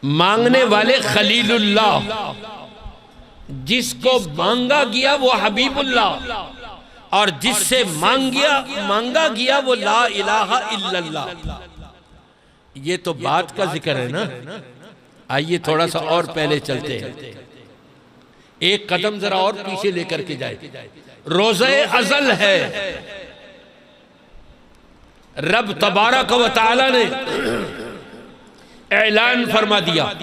मांगने वाले खलीलुल्लाह, जिसको मांगा गया वो हबीबुल्लाह और जिससे मांगा गया वो ला इलाहा इल्लल्लाह। ये तो बात का जिक्र है ना। आइए थोड़ा सा और पहले चलते हैं, एक कदम जरा और पीछे लेकर के जाए। रोज़े अज़ल है, रब तबारक व तआला ने ऐलान फरमा दिया।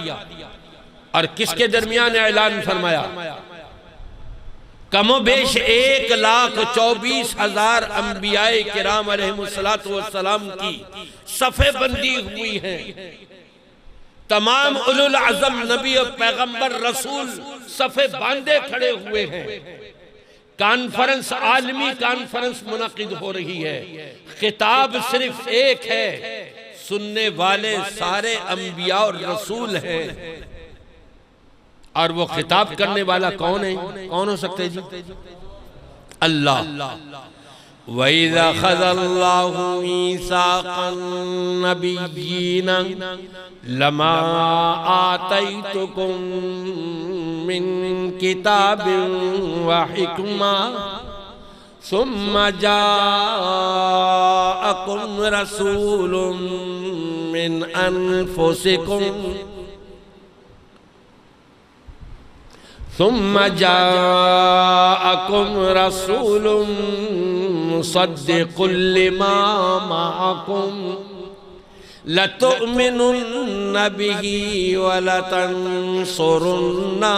और किसके दरमियान ऐलान फरमाया? कमोबेश 1,24,000 अंबियाए किराम अलैहिमुस्सलातु वस्सलाम की सफ़े बंदी हुई है। तमाम उलुल आज़म नबी और पैगंबर रसूल सफ़े बांधे खड़े हुए हैं। कॉन्फ्रेंस, आलमी कॉन्फ्रेंस मुनक़िद हो रही है। खिताब सिर्फ एक है, सुनने वाले सारे अंबिया और रसूल हैं। और वो खिताब करने वाला कौन है? कौन हो सकते हैं जी? अल्लाह। वइज़ा ख़ज़ल्लाहु मीसाक़न नबिय्यीना लमा आतैतुकुम मिन किताबिन व हिक्मा सुम्मा जाअकुम रसूलुम मिन अनफुसिकुम सुम्मा जाअकुम रसूलुम मुसद्दिक़ुल लिमा मअकुम लतुअमिनुन्न बिही व लतंसुरुन्ना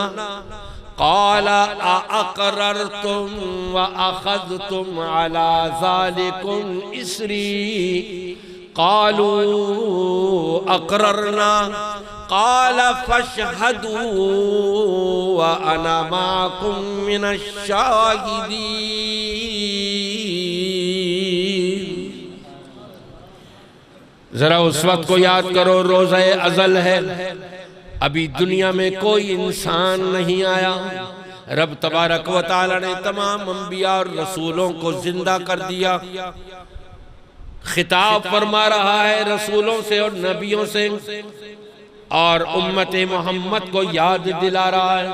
क़ाल अअक़ररतुम व अख़ज़तुम अला ज़ालिकुम इसरी क़ालू अक़ररना क़ाल फ़शहदू व अना माकुम मिनश शाहिदीन। जरा उस वक्त को याद करो, रोज़े अज़ल है, अभी दुनिया में कोई इंसान नहीं आया। रब तबारक व तआला ने तमाम अंबिया और रसूलों को जिंदा कर दिया। खिताब फरमा रहा है रसूलों से और नबियों से, और उम्मत मोहम्मद को याद दिला रहा है।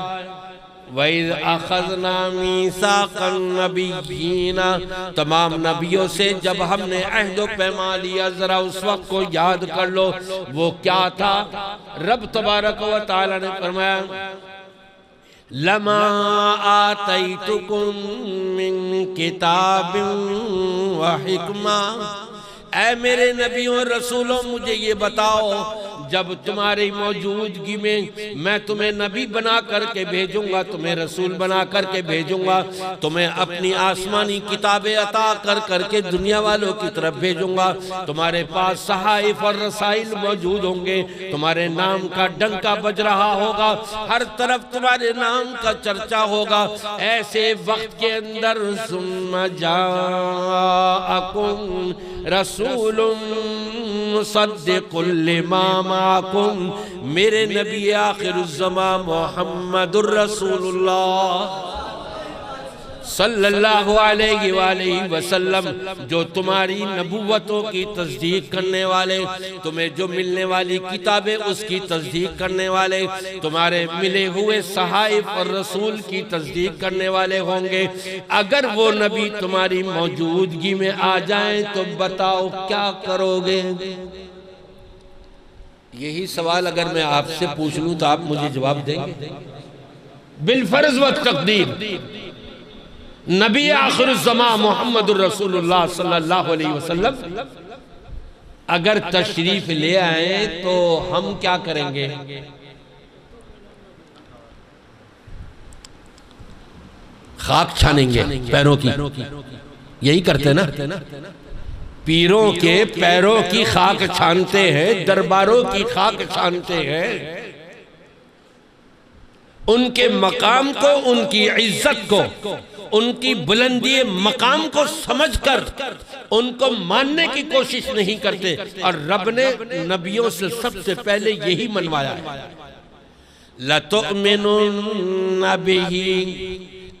वइज़ अख़ज़ना मीसाक़न नबिय्यीना, तमाम नबियों से जब हमने अहद पैमा लिया, जरा उस वक्त को याद कर लो। वो क्या था? रब तबारक व तआला ने फरमाया लमा आतैतुकुम मिन किताबिन व हिक्मा। ऐ मेरे नबियों रसूलों, मुझे ये बताओ, जब तुम्हारी मौजूदगी में मैं तुम्हें नबी बना करके भेजूंगा, तुम्हें रसूल बना करके भेजूंगा, तुम्हें अपनी आसमानी किताबें अता कर करके दुनिया वालों की तरफ भेजूंगा। तुम्हारे पास सहाइफ और रसाइल मौजूद होंगे, तुम्हारे नाम का डंका बज रहा होगा, हर तरफ तुम्हारे नाम का चर्चा होगा। ऐसे वक्त के अंदर सुम्मा जाअकुम रसूलुम मुसद्दिक़ुल लिमा मअकुम, मेरे नबी आखिरुज़्ज़मा मुहम्मदुर रसूलुल्लाह सल्लल्लाहु अलैहि वसल्लम, जो तुम्हारी नबुव्वतों की तस्दीक करने वाले, तुम्हें जो मिलने वाली किताबें उसकी तस्दीक करने वाले, तुम्हारे मिले हुए सहाइफ और रसूल की तस्दीक करने वाले होंगे। अगर वो नबी तुम्हारी मौजूदगी में आ जाएं तो बताओ क्या करोगे? यही सवाल अगर मैं आपसे पूछ लूं तो आप मुझे जवाब देंगे? बिलफर्ज व तकदीर नबी आखिरुज़्ज़मा मुहम्मदुर रसूलुल्लाह सल्लल्लाहु अलैहि वसल्लम अगर तशरीफ ले आए तो हम क्या करेंगे? खाक छानेंगे पैरों की। यही करते ना, पीरों के पैरों की खाक छानते हैं, दरबारों की खाक छानते हैं, उनके मकाम को, उनकी इज्जत को, उनकी बुलंदी मकाम को समझकर उनको मानने की कोशिश नहीं करते। और रब ने नबियों से सबसे पहले यही मनवाया है, लतुमिनुन्ना बिही,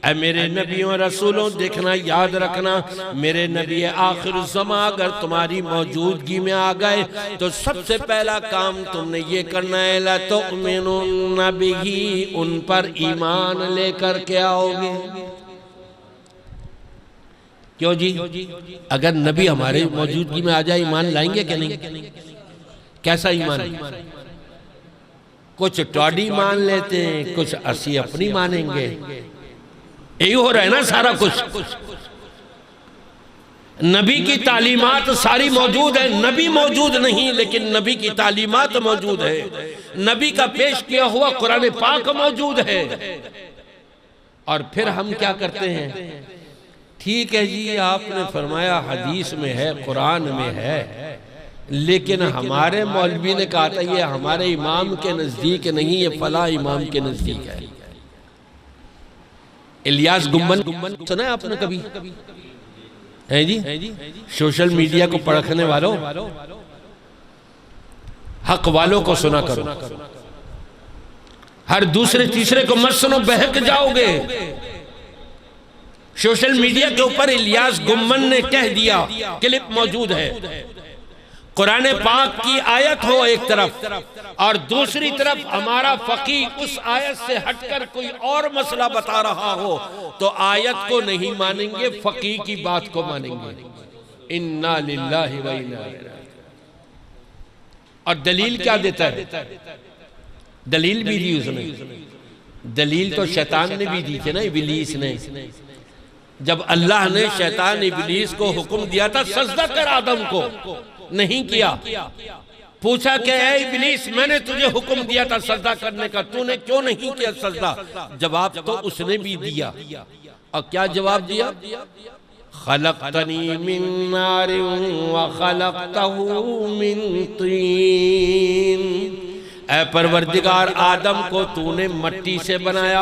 ऐ मेरे नबियों रसूलों देखना, याद रखना, मेरे नबी आखिर ज़मा अगर तुम्हारी मौजूदगी में आ गए तो सबसे पहला काम तुमने ये करना है, लतुमिनुन्ना बिही, उन पर ईमान लेकर के आओगे। क्यों जी? अगर नबी हमारे मौजूदगी में आ जाए ईमान लाएंगे क्या नहीं? कैसा ईमान? कुछ टॉडी मान लेते हैं, कुछ असी अपनी मानेंगे, यही हो रहा है ना सारा कुछ। नबी की तालीमात सारी मौजूद है, नबी मौजूद नहीं लेकिन नबी की तालीमात मौजूद है, नबी का पेश किया हुआ कुरान पाक मौजूद है। और फिर हम क्या करते हैं? ठीक है जी, आपने फरमाया हदीस में है, कुरान में है, लेकिन हमारे मौलवी ने कहा था ये हमारे इमाम के नजदीक नहीं, ये फला इमाम के नजदीक है। इलियास गुम्मन सुना है आपने कभी? है जी? सोशल मीडिया को परखने वालों, हक वालों को सुना करो, हर दूसरे तीसरे को मत सुनो, बहक जाओगे। सोशल मीडिया के ऊपर इलियास गुम्मन ने कह दिया, क्लिप मौजूद है, कुरान पाक की आयत हो एक तरफ और दूसरी तरफ हमारा फकीह उस आयत से हटकर कोई और मसला बता रहा हो तो आयत को नहीं मानेंगे, फकीह की बात को मानेंगे। इन्ना लिल्लाहि व इन्ना इलैहि राजिऊन। और दलील क्या देता है? दलील भी दी उसने, दलील तो शैतान ने भी दी थी ना, इब्लीस ने। जब अल्लाह ने शैतान इब्लीस को हुक्म दिया था सजदा कर आदम को, नहीं किया। पूछा कि ऐ इब्लीस, मैंने तुझे हुक्म दिया था सजदा करने का, तूने क्यों नहीं किया सजदा? जवाब तो उसने भी दिया। और क्या जवाब दिया? खलक़तनी मिन नारिन व खलक़तहू मिन तीन। ऐ परवरदिगार, आदम को तूने मट्टी से बनाया,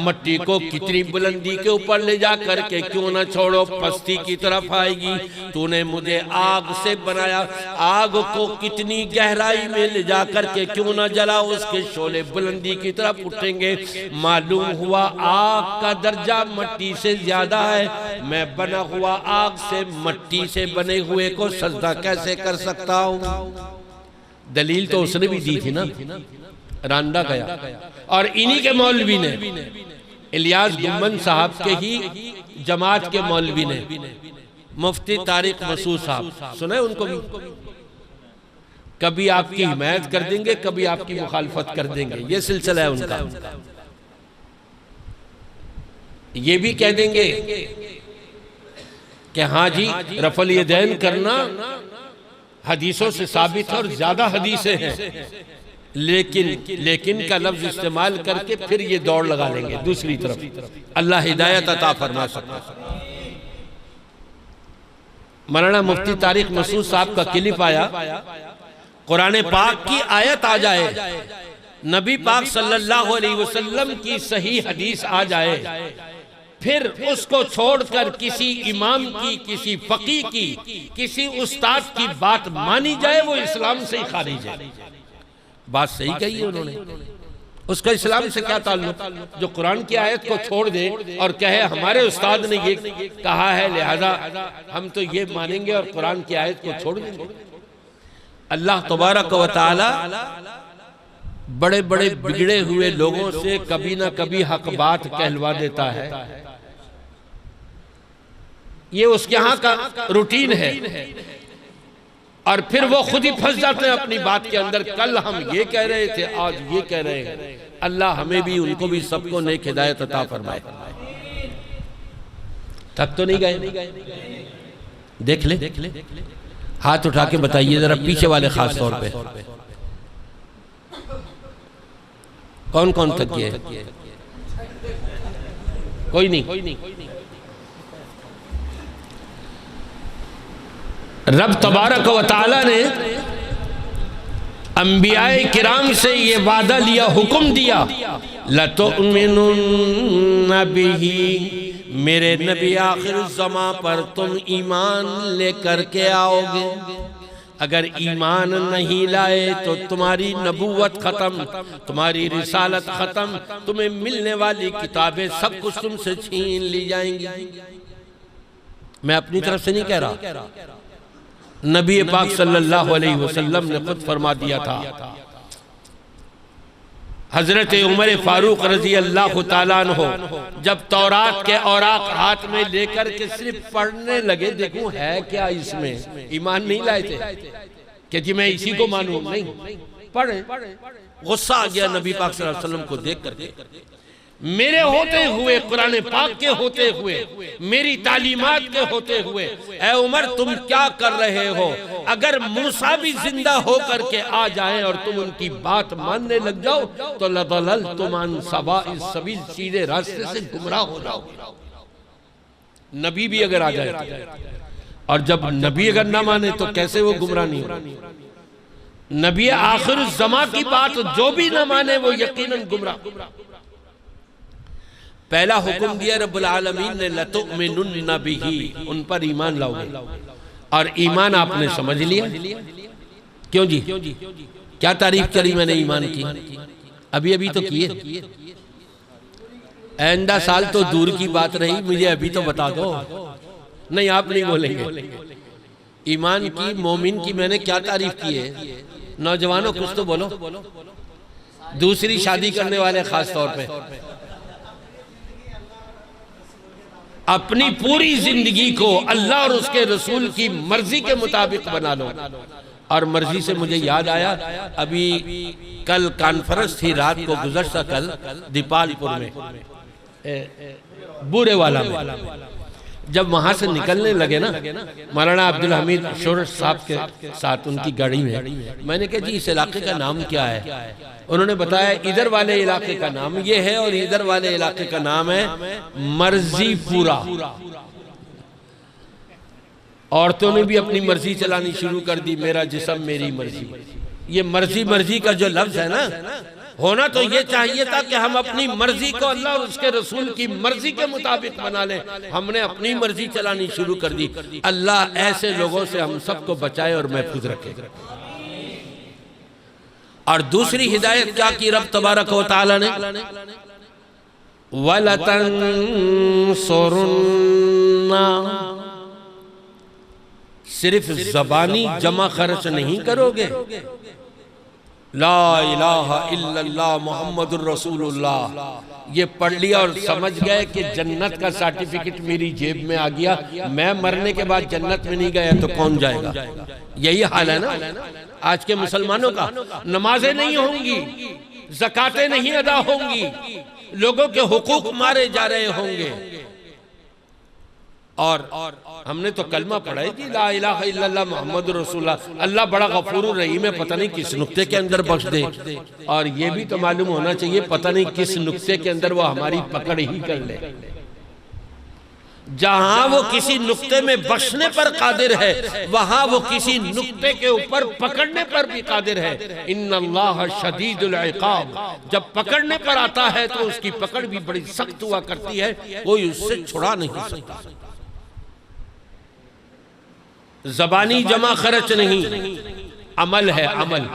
मट्टी को कितनी बुलंदी के ऊपर ले जा करके क्यों ना छोड़ो, पस्ती की तरफ आएगी। तूने मुझे आग से बनाया, आग को कितनी गहराई में ले जा करके क्यों ना जला, उसके शोले बुलंदी की तरफ उठेंगे। मालूम हुआ आग का दर्जा मट्टी से ज्यादा है, मैं बना हुआ आग से मट्टी से बने हुए को सजदा कैसे कर सकता हूँ? दलील तो उसने भी दी थी ना, रांदा गया। और इन्हीं के मौलवी ने, इलियास गुम्मन साहब के ही जमात के मौलवी ने, मुफ्ती तारिक मसूद साहब, सुने उनको भी? कभी आपकी हिमायत कर देंगे, कभी आपकी मुखालफत कर देंगे, ये सिलसिला है उनका। ये भी कह देंगे कि हाँ जी रफल यदैन करना हदीसों से साबित है और ज्यादा हदीसें हैं, लेकिन का लफ्ज इस्तेमाल करके फिर ये दौड़ लगा लेंगे दूसरी तरफ। अल्लाह हिदायत अता फरमा सकता। मौलाना मुफ्ती तारिक मसूद साहब का क्लिप आया, कुरान पाक की आयत आ जाए, नबी पाक सल्लल्लाहु अलैहि वसल्लम की सही हदीस आ जाए, फिर उसको छोड़कर किसी इमाम की, किसी फकीह की, किसी उस्ताद की बात मानी जाए, वो इस्लाम से ही खारिज है। बात सही कही है उन्होंने। उसका इस्लाम से क्या ताल्लुक? जो कुरान की आयत को छोड़ दे और कहे हमारे उस्ताद ने ये कहा है लिहाजा हम तो ये मानेंगे और कुरान की आयत को छोड़ देंगे। अल्लाह तबारक व तआला बड़े बड़े बिगड़े हुए लोगों से कभी ना कभी हक बात कहलवा देता है, ये उसके यहाँ का रूटीन है। और फिर वो खुद ही फंस जाते हैं अपनी बात के अंदर। कल हम ये कह रहे थे, आज ये कह रहे हैं। अल्लाह हमें भी, उनको भी, सबको नेक हिदायत अता फरमाए। थक तो नहीं गए? देख ले, हाथ उठा के बताइए जरा, पीछे वाले खास तौर पे कौन कौन थक गए? कोई नहीं। रब तबारक व तआला ने अंबियाए किराम से ये वादा लिया, हुक्म दिया, लतुमिनुन्ना बिही, मेरे नबी आखिर ज़मा पर तुम ईमान लेकर के आओगे। अगर ईमान नहीं लाए तो तुम्हारी नबूवत खत्म, तुम्हारी रिसालत खत्म, तुम्हें मिलने वाली किताबें सब कुछ तुमसे छीन ली जाएंगी। मैं अपनी तरफ से नहीं कह रहा, नबी पाक सल्लल्लाहु अलैहि वसल्लम ने खुद फरमा दिया था। हजरत उमर फारूक रजी अल्लाह तआला अन्हु जब तौरात के औराक हाथ में लेकर के सिर्फ पढ़ने लगे, देखूं है क्या इसमें, ईमान नहीं लाए थे कि जी मैं इसी को मानूं, नहीं, पढ़े। गुस्सा आ गया नबी पाक सल्लल्लाहु अलैहि वसल्लम को देख करके, मेरे होते हुए, कुरान पाक के होते हुए, मेरी तालीमात के होते हुए, ऐ उमर तुम क्या कर रहे हो? अगर मूसा भी जिंदा हो करके आ जाएं और तुम उनकी बात मानने लग जाओ तो लदलल तुम अन सवाइस सबील, सीधे रास्ते से गुमराह हो जाओ। नबी भी अगर आ जाए, और जब नबी अगर ना माने तो कैसे वो गुमराह नहीं हो? नबी आखिर ज़मा की बात जो भी ना माने वो यकीनन गुमराह। पहला हुक्म दिया रब्बुल आलमीन ने, लतुमिनुन्ना बिही, उन पर ईमान लाओगे। और ईमान आपने समझ लिया, क्यों जी? क्या तारीफ करी मैंने ईमान की? अभी अभी तो किए, आइंदा साल तो दूर की बात रही, मुझे अभी तो बता दो। नहीं, आप नहीं बोलेंगे। ईमान की, मोमिन की मैंने क्या तारीफ की है? नौजवानों कुछ तो बोलो, दूसरी शादी करने वाले खास तौर पे अपनी पूरी जिंदगी को अल्लाह और उसके रसूल की मर्जी के मुताबिक बना लो। और मर्जी से मुझे याद आया, अभी कल कॉन्फ्रेंस थी रात को, गुज़श्ता कल दीपालपुर में, बूरे वाला में। जब वहां से निकलने लगे ना, मौलाना अब्दुल हमीद शोरश साहब के साथ उनकी गाड़ी में, मैंने कहा जी इस इलाके का नाम क्या है? उन्होंने बताया इधर वाले इलाके का नाम ये है और इधर वाले इलाके का नाम है मर्जीपुरा। औरतों ने भी अपनी मर्जी चलानी शुरू कर दी, मेरा जिस्म मेरी मर्जी। ये मर्जी मर्जी का जो लफ्ज है ना, होना तो ये चाहिए था कि हम अपनी मर्जी को अल्लाह और उसके रसूल की मर्जी के मुताबिक बना लें। हमने अपनी मर्जी चलानी शुरू कर दी। अल्लाह ऐसे लोगों से हम सबको बचाए और महफूज रखे। और दूसरी हिदायत क्या की रब तबारक व तआला ने? वलतंसुरुन्ना, सिर्फ ज़बानी जमा खर्च नहीं करोगे, ला इलाहा इल्लल्लाह मुहम्मदुर रसूलुल्लाह ये पढ़ लिया और समझ गए कि जन्नत का सर्टिफिकेट मेरी जेब में आ गया, मैं मरने के बाद जन्नत में नहीं गया तो कौन जाएगा? यही हाल है ना आज के मुसलमानों का। नमाजें नहीं होंगी, ज़कातें नहीं अदा होंगी, लोगों के हुकूक मारे जा रहे होंगे। और हमने तो कलमा पढ़ा है जी, ला इलाहा इल्लल्लाह मुहम्मद रसूलुल्लाह। अल्लाह बड़ा गफूर रहीम है, पता नहीं किस नुक्ते के अंदर बख्श दे। और ये भी तो मालूम होना चाहिए, पता नहीं किस नुक्ते के अंदर वो हमारी पकड़ ही कर ले। जहां वो किसी नुक्ते में बख्शने पर कादिर है, वहां वो किसी नुक्ते के ऊपर पकड़ने पर भी कादिर है। इन्नल्लाह शदीदुल इक़ाब, जब पकड़ने पर आता है तो उसकी पकड़ भी बड़ी सख्त हुआ करती है, कोई उससे छुड़ा नहीं सकता। ज़बानी जमा खर्च नहीं, अमल है अमल।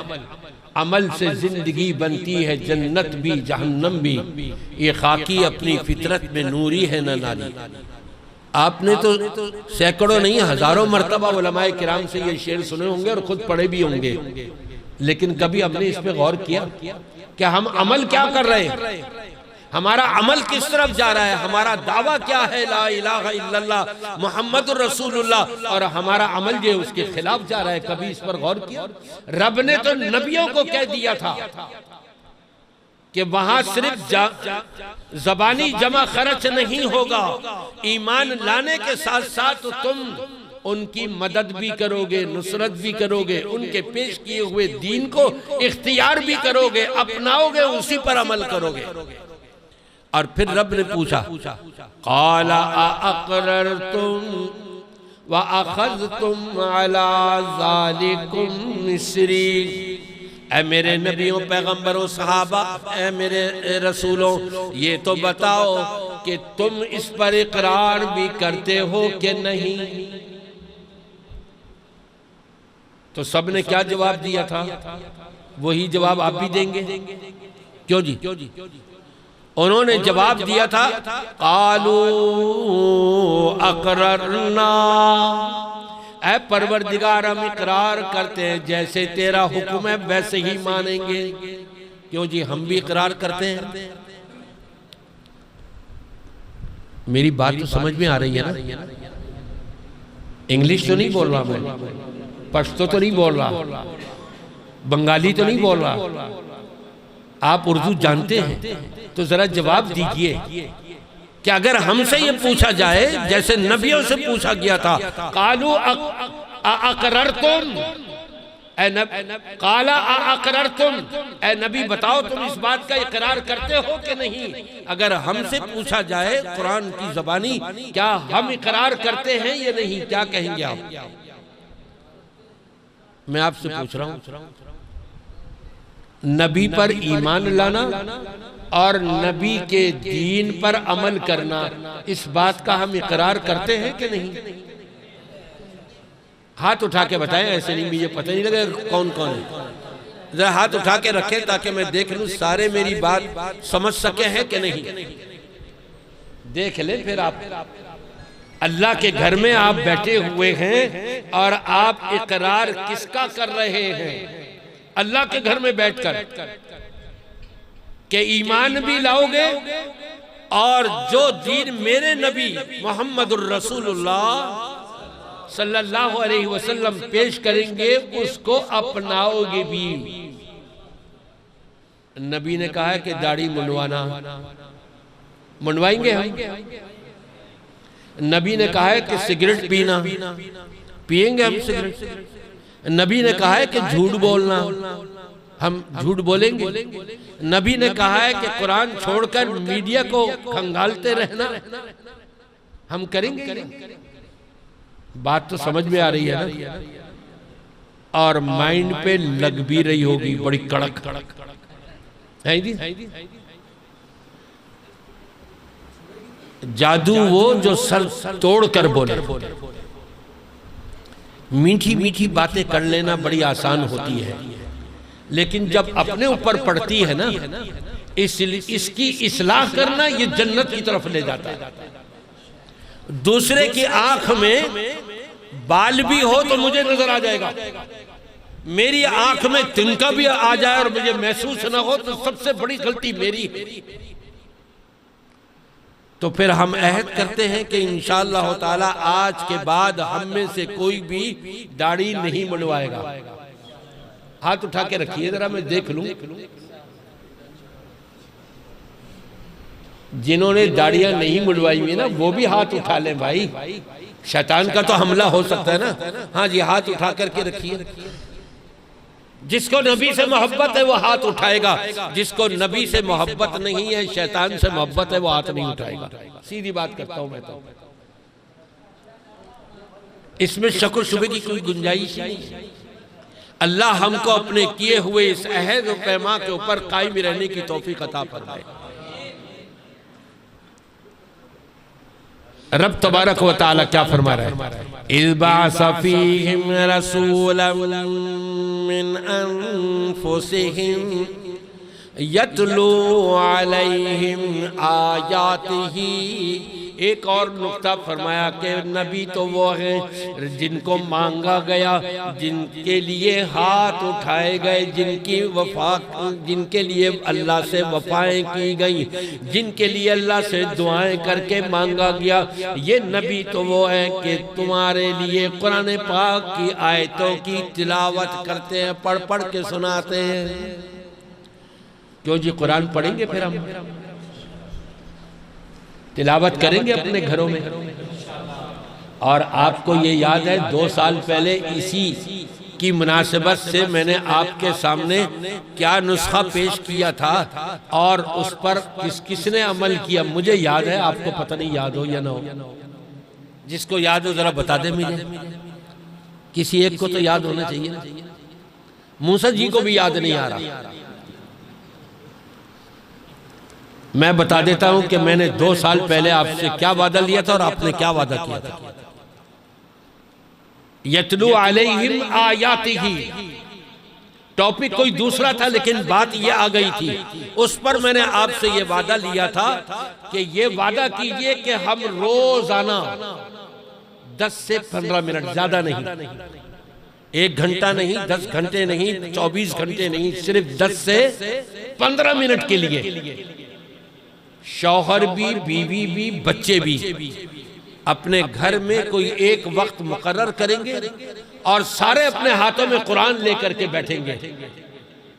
अमल से जिंदगी बनती है, जन्नत भी जहन्नम भी। ये खाकी अपनी फितरत में नूरी है न नारी। आपने तो सैकड़ों नहीं हजारों मरतबा उलमाए किराम से ये शेर सुने होंगे और खुद पढ़े भी होंगे, लेकिन कभी हमने इस पे गौर किया कि हम अमल क्या कर रहे हैं? हमारा अमल किस तरफ जा रहा है? हमारा दावा क्या है? ला इलाहा इल्लल्लाह मुहम्मदुर रसूलुल्लाह। और हमारा अमल जो उसके खिलाफ जा रहा है, कभी इस पर गौर किया? रब ने तो नबियों को कह दिया था कि वहां सिर्फ ज़बानी जमा खर्च नहीं होगा, ईमान लाने के साथ साथ तुम उनकी मदद भी करोगे, नुसरत भी करोगे, उनके पेश किए हुए दीन को इख्तियार भी करोगे, अपनाओगे, उसी पर अमल करोगे। और फिर रब ने पूछा, क़ाला अअक़ररतुम व अखज़्तुम अला ज़ालिकुम मिस्री। ऐ मेरे नबियों, पैगंबरों, सहाबा, ऐ मेरे रसूलों, ये तो बताओ कि तुम इस पर इकरार भी करते हो कि नहीं। तो सब ने क्या जवाब दिया था? वही जवाब आप भी देंगे। क्यों जी? उन्होंने जवाब दिया था, कालू अकररना, ऐ परवरदिगार हम इकरार करते हैं, जैसे तेरा हुक्म है वैसे ही मानेंगे। क्यों जी? हम भी इकरार करते हैं। मेरी बात तो समझ में आ रही है ना? इंग्लिश तो नहीं बोल रहा मैं, पश्तो तो नहीं बोल रहा, बंगाली तो नहीं बोल रहा, आप उर्दू जानते हैं तो जरा जवाब दीजिए कि अगर हमसे ये पूछा जाए जैसे नबियों से पूछा गया था, कालू अकररतुम, काला अकररतुम, ऐ नबी बताओ तुम इस बात का इकरार करते हो कि नहीं। अगर हमसे पूछा जाए कुरान की ज़बानी, क्या हम इकरार करते हैं या नहीं, क्या कहेंगे आप? मैं आपसे पूछ रहा हूं, नबी पर ईमान लाना और नबी के दीन पर अमल करना, इस बात का हम इकरार करते हैं कि नहीं? हाथ उठा के बताएं, ऐसे नहीं मुझे पता नहीं लगेगा कौन कौन है। जरा हाथ उठा के रखें ताकि मैं देख लूं सारे मेरी बात समझ सके हैं कि नहीं। देख ले फिर आप, अल्लाह के घर में आप बैठे हुए हैं और आप इकरार किसका कर रहे हैं? अल्लाह के घर में बैठकर के ईमान भी लाओगे और जो दीन मेरे नबी मोहम्मदुर रसूलुल्लाह सल्लल्लाहु अलैहि वसल्लम पेश करेंगे उसको अपनाओगे भी। नबी ने कहा है कि दाढ़ी मुंडवाना, मुंडवाएंगे हम। नबी ने कहा है कि सिगरेट पीना, पिएंगे हम सिगरेट। नबी ने कहा है कि झूठ बोलना, हम झूठ बोलेंगे। नबी ने कहा है कि कुरान छोड़कर मीडिया को खंगालते रहना, हम करेंगे। बात तो समझ में आ रही है ना? और माइंड पे लग भी रही होगी बड़ी कड़क है जी। जादू वो जो सर तोड़ कर बोले। मीठी मीठी बातें कर लेना बड़ी आसान होती है, लेकिन जब अपने ऊपर पड़ती है ना, इसकी इस्लाह करना ये जन्नत की तरफ ले जाता है। दूसरे की आंख में बाल भी हो तो मुझे नजर आ जाएगा, मेरी आंख में तिनका भी आ जाए और मुझे महसूस ना हो तो सबसे बड़ी गलती मेरी है। तो फिर हम अहद करते हैं कि इंशाअल्लाह ताला आज के बाद हम में से कोई भी दाढ़ी नहीं मुंडवाएगा। हाथ उठा के रखिए जरा, मैं देख लूं। जिन्होंने दाढ़ियां नहीं मुंडवाई हुई ना वो भी हाथ उठा लें भाई, शैतान का तो हमला हो सकता है ना। हाँ जी, हाथ उठा करके रखिए। जिसको नबी से मोहब्बत है वो हाथ उठाएगा, जिसको नबी से मोहब्बत नहीं है, शैतान से मोहब्बत है, वो हाथ नहीं उठाएगा। सीधी बात करता हूं मैं तो, इसमें शक व शुबे की कोई गुंजाइश नहीं। अल्लाह हमको अपने किए हुए इस अहद व पैमा के ऊपर कायम रहने की तौफीक अता फरमाए। रब तबारक व तआला क्या फरमा रहा है? इज़ बअस फ़ीहिम रसूलन मिन अनफुसिहिम यतलू अलैहिम आयातिही। एक और नुक्ता फरमाया कि नबी तो वो हैं जिनको मांगा गया, जिनके लिए हाथ उठाए गए, जिनके लिए अल्लाह से वफ़ाएं की गई, जिनके लिए अल्लाह से दुआएं करके मांगा गया। ये नबी तो वो है कि तुम्हारे लिए कुरान पाक की आयतों की तिलावत करते हैं, पढ़ पढ़ के सुनाते हैं। क्यों जी? कुरान पढ़ेंगे फिर हम, तिलावत करेंगे अपने घरों में। और आपको ये याद है 2 साल पहले इसी की मुनासिबत से मैंने आपके सामने क्या नुस्खा पेश किया था और उस पर किसने अमल किया मुझे याद है, आपको पता नहीं याद हो या ना हो। जिसको याद हो जरा बता दे मुझे, किसी एक को तो याद होना चाहिए ना। मूसा जी को भी याद नहीं आ रहा। मैं बता देता हूं कि मैंने 2 साल पहले आपसे क्या वादा लिया था और आपने क्या वादा किया था। यतलू अलैहिम आयातिही, टॉपिक कोई दूसरा था लेकिन बात यह आ गई थी। उस पर मैंने आपसे यह वादा लिया था कि यह वादा कीजिए कि हम रोजाना 10 से 15 मिनट, ज्यादा नहीं, 1 घंटा नहीं, 10 घंटे नहीं, 24 घंटे नहीं, सिर्फ 10 से 15 मिनट के लिए शौहर भी, बीवी भी, बच्चे भी अपने घर में कोई एक वक्त मुकर्रर करेंगे और सारे अपने हाथों में कुरान लेकर के बैठेंगे।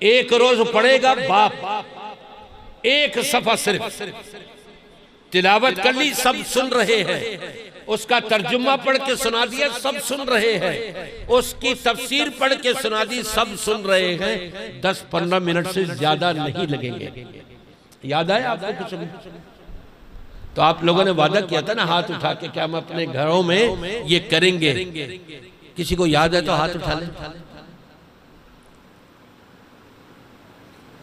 एक रोज पढ़ेगा बाप, 1 सफा सिर्फ तिलावत कर ली, सब सुन रहे हैं। उसका तर्जुमा पढ़ के सुना दिया, सब सुन रहे हैं। उसकी तफसीर पढ़ के सुना दी, सब सुन रहे हैं। 10-15 मिनट से ज्यादा नहीं लगेंगे। याद आया आपको कुछ? तो आप लोगों ने वादा किया था ना हाथ उठा के, क्या हम अपने घरों में ये करेंगे। किसी को याद है तो हाथ उठा ले।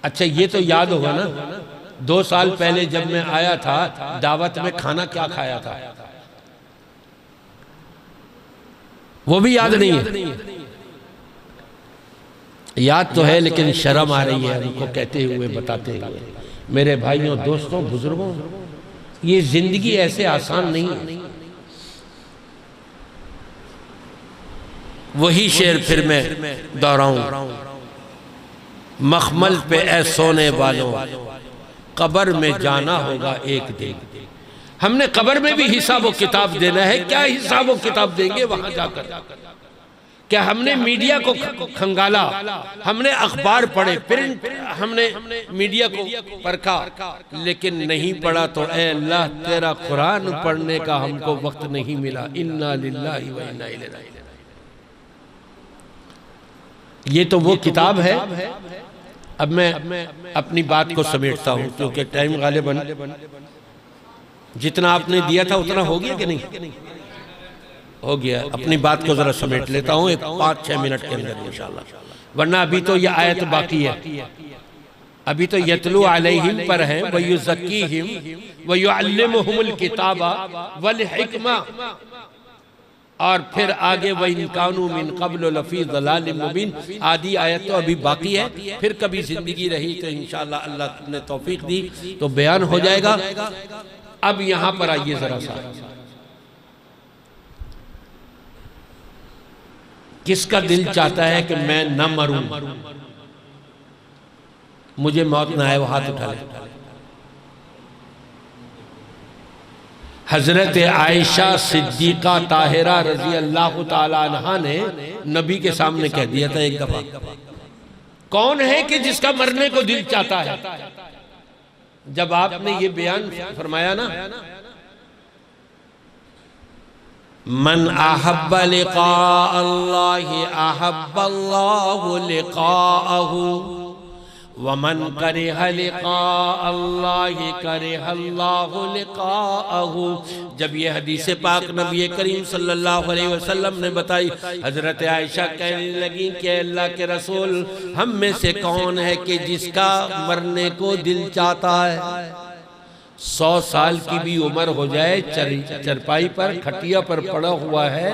अच्छा, ये तो याद होगा ना 2 साल पहले जब मैं आया था दावत में, खाना क्या खाया था, वो भी याद नहीं है। याद तो है लेकिन शर्म आ रही है उनको कहते हुए, बताते हुए। मेरे भाइयों, दोस्तों, बुजुर्गों, ये जिंदगी ऐसे आसान नहीं है। वही शेर फिर मैं दोहराऊं, मखमल पे ऐ सोने वालों, कब्र में जाना होगा एक दिन। हमने कब्र में भी हिसाब व किताब देना है। क्या हिसाब व किताब देंगे वहां जाकर? क्या हमने मीडिया को खंगाला, हमने अखबार पढ़े, प्रिंट, हमने मीडिया को परखा, लेकिन नहीं पढ़ा तो ऐ अल्लाह तेरा कुरान पढ़ने का हमको वक्त नहीं मिला। इन्ना लिल्लाहि व इन्ना इलैहि राजिऊन। ये तो वो किताब है। अब मैं अपनी बात को समेटता हूं क्योंकि टाइम गालिबन जितना आपने दिया था उतना हो गया कि नहीं हो गया। अपनी बात को जरा समेट लेता हूं 5-6 मिनट के अंदर इंशाल्लाह, वरना अभी तो यह आयत बाकी है। अभी तो यतलू अलैहिम पर है, व युज़क्कीहिम व युअल्लिमुहुमुल किताबा वल हिकमा, और फिर आगे व इन कानू मिन क़ब्ल लफ़ी ज़लालिम मुबीन। आदि आयत तो अभी बाकी है। फिर कभी जिंदगी रही तो इंशाअल्लाह अल्लाह ने तौफीक दी तो बयान हो जाएगा। अब यहां पर आइए जरा सा, किसका दिल चाहता है कि मैं न मरूं, मुझे मौत ना आए, वो हाथ उठा ले। हजरत आयशा सिद्दीका ताहिरा रजी अल्लाह ताला अन्हा ने नबी के सामने कह दिया था एक दफा, कौन है कि जिसका मरने को दिल चाहता है? जब आपने ये बयान फरमाया ना, मन अहब्बा लिक़ा अल्लाहि अहब्बा अल्लाहु लिक़ाअहु व मन करिहा लिक़ा अल्लाहि करिहा अल्लाहु लिक़ाअहु। जब ये हदीस पाक नबी करीम सल्लल्लाहु अलैहि वसल्लम ने बताई, हजरत आयशा कहने लगी कि अल्लाह के रसूल, हम में से कौन है कि जिसका मरने को दिल चाहता है? 100 साल की भी उम्र हो जाए, चरपाई पर, खटिया पर पड़ा हुआ है,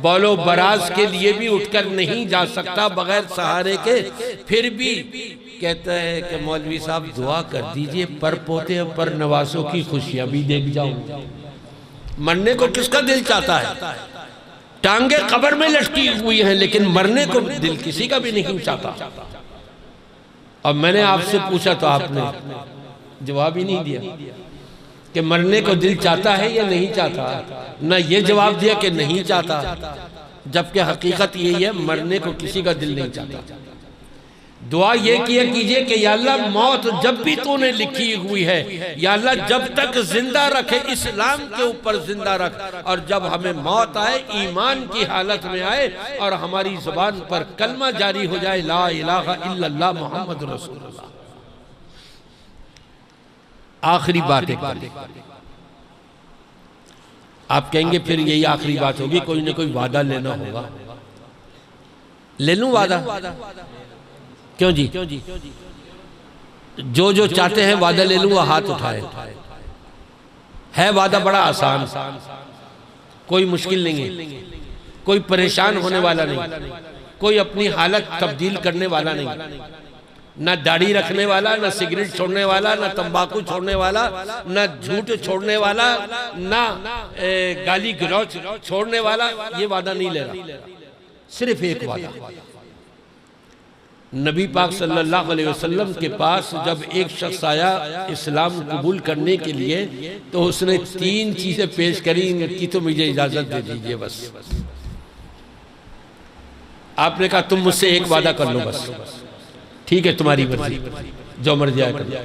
बौलो बराज के लिए भी उठकर नहीं जा सकता बगैर सहारे के, फिर भी कहता है कि मौलवी साहब दुआ कर दीजिए, पर पोते पर नवासों की खुशियां भी देख जाऊं। मरने को किसका दिल चाहता है? टांगे कब्र में लटकी हुई हैं, लेकिन मरने को दिल किसी का भी नहीं चाहता। अब मैंने आपसे पूछा तो आपने जवाब ही नहीं दिया कि मरने को दिल चाहता है या नहीं चाहता। ना ये जवाब दिया कि नहीं चाहता, जबकि हकीकत यही है मरने को किसी का दिल नहीं चाहता। दुआ ये किया कीजिए कि या अल्लाह मौत जब भी तूने लिखी हुई है, या अल्लाह जब तक जिंदा रखे इस्लाम के ऊपर जिंदा रख, और जब हमें मौत आए ईमान की हालत में आए और हमारी जुबान पर कलमा जारी हो जाए, ला इलाहा इल्लल्लाह मुहम्मद रसूलुल्लाह। आखिरी बात एक बात, आप कहेंगे फिर यही आखिरी बात होगी, कोई ना कोई वादा लेना होगा। ले लूं वादा? क्यों जी? जो जो चाहते हैं वादा ले लूं, वो हाथ उठाए। है वादा बड़ा आसान, कोई मुश्किल नहीं है, कोई परेशान होने वाला नहीं, कोई अपनी हालत तब्दील करने वाला नहीं, ना दाढ़ी रखने वाला, ना सिगरेट छोड़ने वाला, ना तंबाकू छोड़ने वाला, ना झूठ छोड़ने वाला, ना गाली गलौज छोड़ने वाला। ये वादा नहीं ले रहा, सिर्फ एक वादा। नबी पाक सल्लल्लाहु अलैहि वसल्लम के पास जब एक शख्स आया इस्लाम कबूल करने के लिए, तो उसने 3 चीजें पेश करी, इनकी तो मुझे इजाजत दे दीजिए बस। आपने कहा तुम मुझसे एक वादा कर लो बस। ठीक है, तुम्हारी मर्जी, जो मर्जी आया कर लो,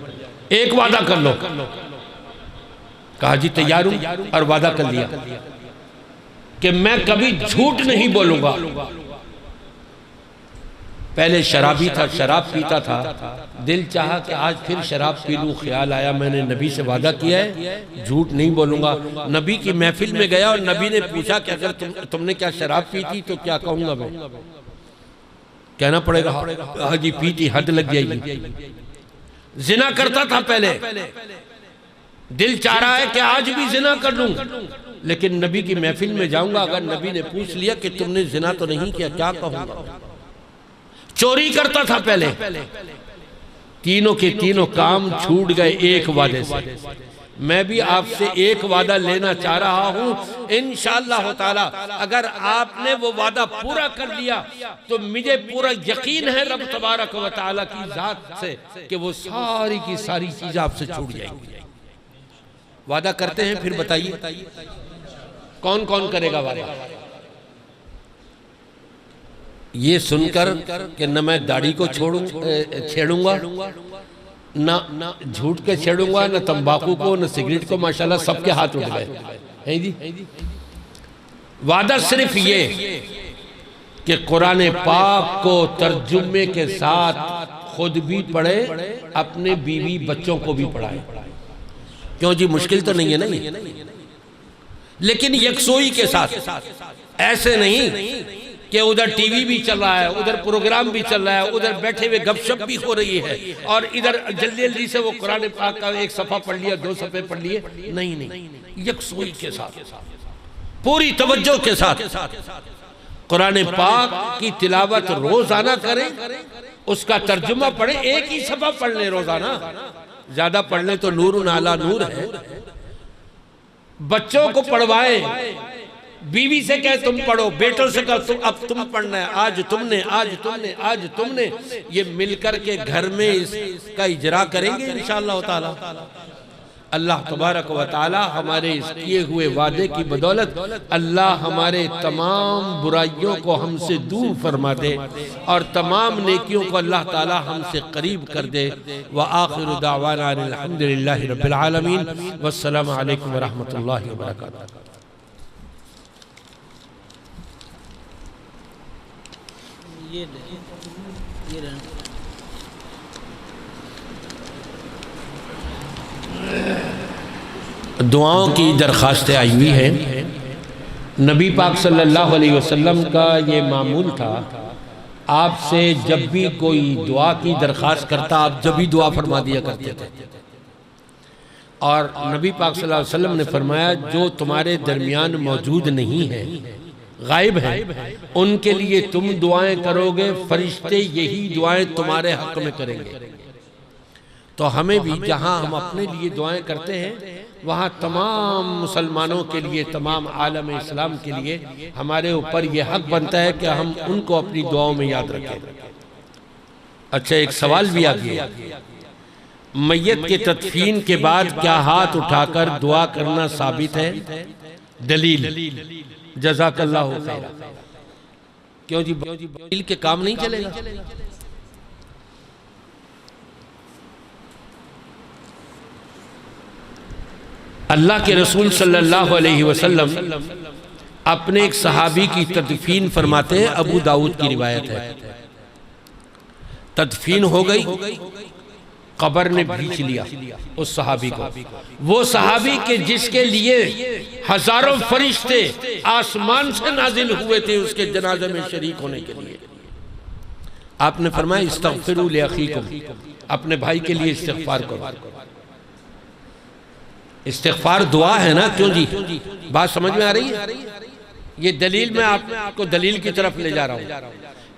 एक वादा कर लो। कहा जी तैयार हूं, और वादा कर लिया कि मैं कभी झूठ नहीं बोलूंगा। पहले शराबी था, शराब पीता था, दिल चाहा कि आज फिर शराब पी लूं। ख्याल आया मैंने नबी से वादा किया है झूठ नहीं बोलूंगा। नबी की महफिल में गया और नबी ने पूछा कि अगर तुमने क्या शराब पी थी तो क्या कहूंगा मैं? कहना पड़ेगा हाँ जी पी थी, हद लग जाएगी। जिना करता था पहले, दिल चाह रहा है कि आज भी जिना कर लूं, लेकिन नबी की महफिल में जाऊंगा, अगर नबी ने पूछ लिया कि तुमने जिना तो नहीं किया, क्या कहूंगा? चोरी करता था पहले। तीनों के तीनों काम छूट गए एक वादे से। मैं भी आपसे एक वादा लेना चाह रहा हूं, इंशाअल्लाह ताला अगर आपने वो वादा पूरा कर लिया तो मुझे पूरा यकीन है रब तबारक व तआला की जात से कि वो सारी की सारी चीजें आपसे छूट जाएंगी। वादा करते हैं? फिर बताइए कौन कौन करेगा वादा? ये सुनकर कि न मैं दाढ़ी को छेड़ूंगा, ना झूठ के छेड़ूंगा, न तंबाकू को, न सिगरेट को। माशाल्लाह सबके हाथ उठ गए हैं जी। वादा सिर्फ ये कि कुरान पाक को तर्जुमे के साथ खुद भी पढ़े, अपने बीवी बच्चों को भी पढ़ाए। क्यों जी? मुश्किल तो नहीं है ना ये, लेकिन यकसोई के साथ। ऐसे नहीं कि उधर टीवी भी चल रहा है, उधर प्रोग्राम भी चल रहा है, उधर बैठे हुए गपशप भी हो रही है, और इधर जल्दी जल्दी से वो कुरान पाक का एक सफा पढ़ लिया, 2 सफ़े पढ़ लिए। नहीं, यकसुई के साथ, पूरी तवज्जो के साथ कुरान पाक की तिलावत रोजाना करें, उसका तर्जुमा पढ़े। एक ही सफा पढ़ ले रोजाना, ज्यादा पढ़ ले तो नूर नाला नूर है। बच्चों को पढ़वाए, बीवी से कहे तुम पढ़ो, बेटों से कहो अब तुम पढ़ना है, आज तुमने। ये मिलकर के घर में इसका इजरा करेंगे इंशाअल्लाह ताला। अल्लाह तबारक व ताला हमारे इस किए हुए वादे की बदौलत अल्लाह हमारे तमाम बुराइयों को हमसे दूर फरमा दे और तमाम नेकियों को अल्लाह ताला हमसे करीब कर दे। व आखिरु दावाना अल्हम्दुलिल्लाहि रब्बिल आलमीन। वस्सलामु अलैकुम व रहमतुल्लाहि व बरकातुहू। दुआओं की दरखास्तें आई हुई हैं। नबी पाक सल्लल्लाहु अलैहि वसल्लम का ये मामूल था, आपसे जब भी कोई दुआ की दरखास्त करता, आप जब भी दुआ फरमा दिया करते थे। और नबी पाक सल्लल्लाहु अलैहि वसल्लम ने फरमाया, जो तुम्हारे दरमियान मौजूद नहीं है, गायब है, उनके लिए तुम दुआएं करोगे, फरिश्ते यही दुआएं तुम्हारे हक में करेंगे। तो हमें भी जहां हम अपने लिए दुआएं करते हैं, वहां तमाम मुसलमानों के लिए, तमाम आलम इस्लाम के लिए हमारे ऊपर यह हक बनता है कि हम उनको अपनी दुआओं में याद रखें। अच्छा, एक सवाल भी आ गया, मैयत के तदफीन के बाद क्या हाथ उठाकर दुआ करना साबित है? दलील? जज़ाकल्लाहु खैरा। क्यों जी? दलील के काम नहीं चलेगा? अल्लाह के रसूल सल्लल्लाहु अलैहि वसल्लम अपने एक सहाबी की तदफीन फरमाते हैं, अबू दाऊद की रिवायत है। तदफीन हो गई, कब्र ने भींच लिया उस सहाबी को। वो सहाबी के जिसके लिए हजारों फरिश्ते आसमान से नाजिल हुए थे उसके जनाजे में शरीक होने के लिए। आपने फरमाया इस्तगफिरू लिअखीकुम, अपने भाई के लिए इस्तिगफार करो। इस्तिगफार दुआ है ना, क्यों जी? बात समझ में आ रही है? ये दलील मैं आपको दलील की तरफ ले जा रहा हूं।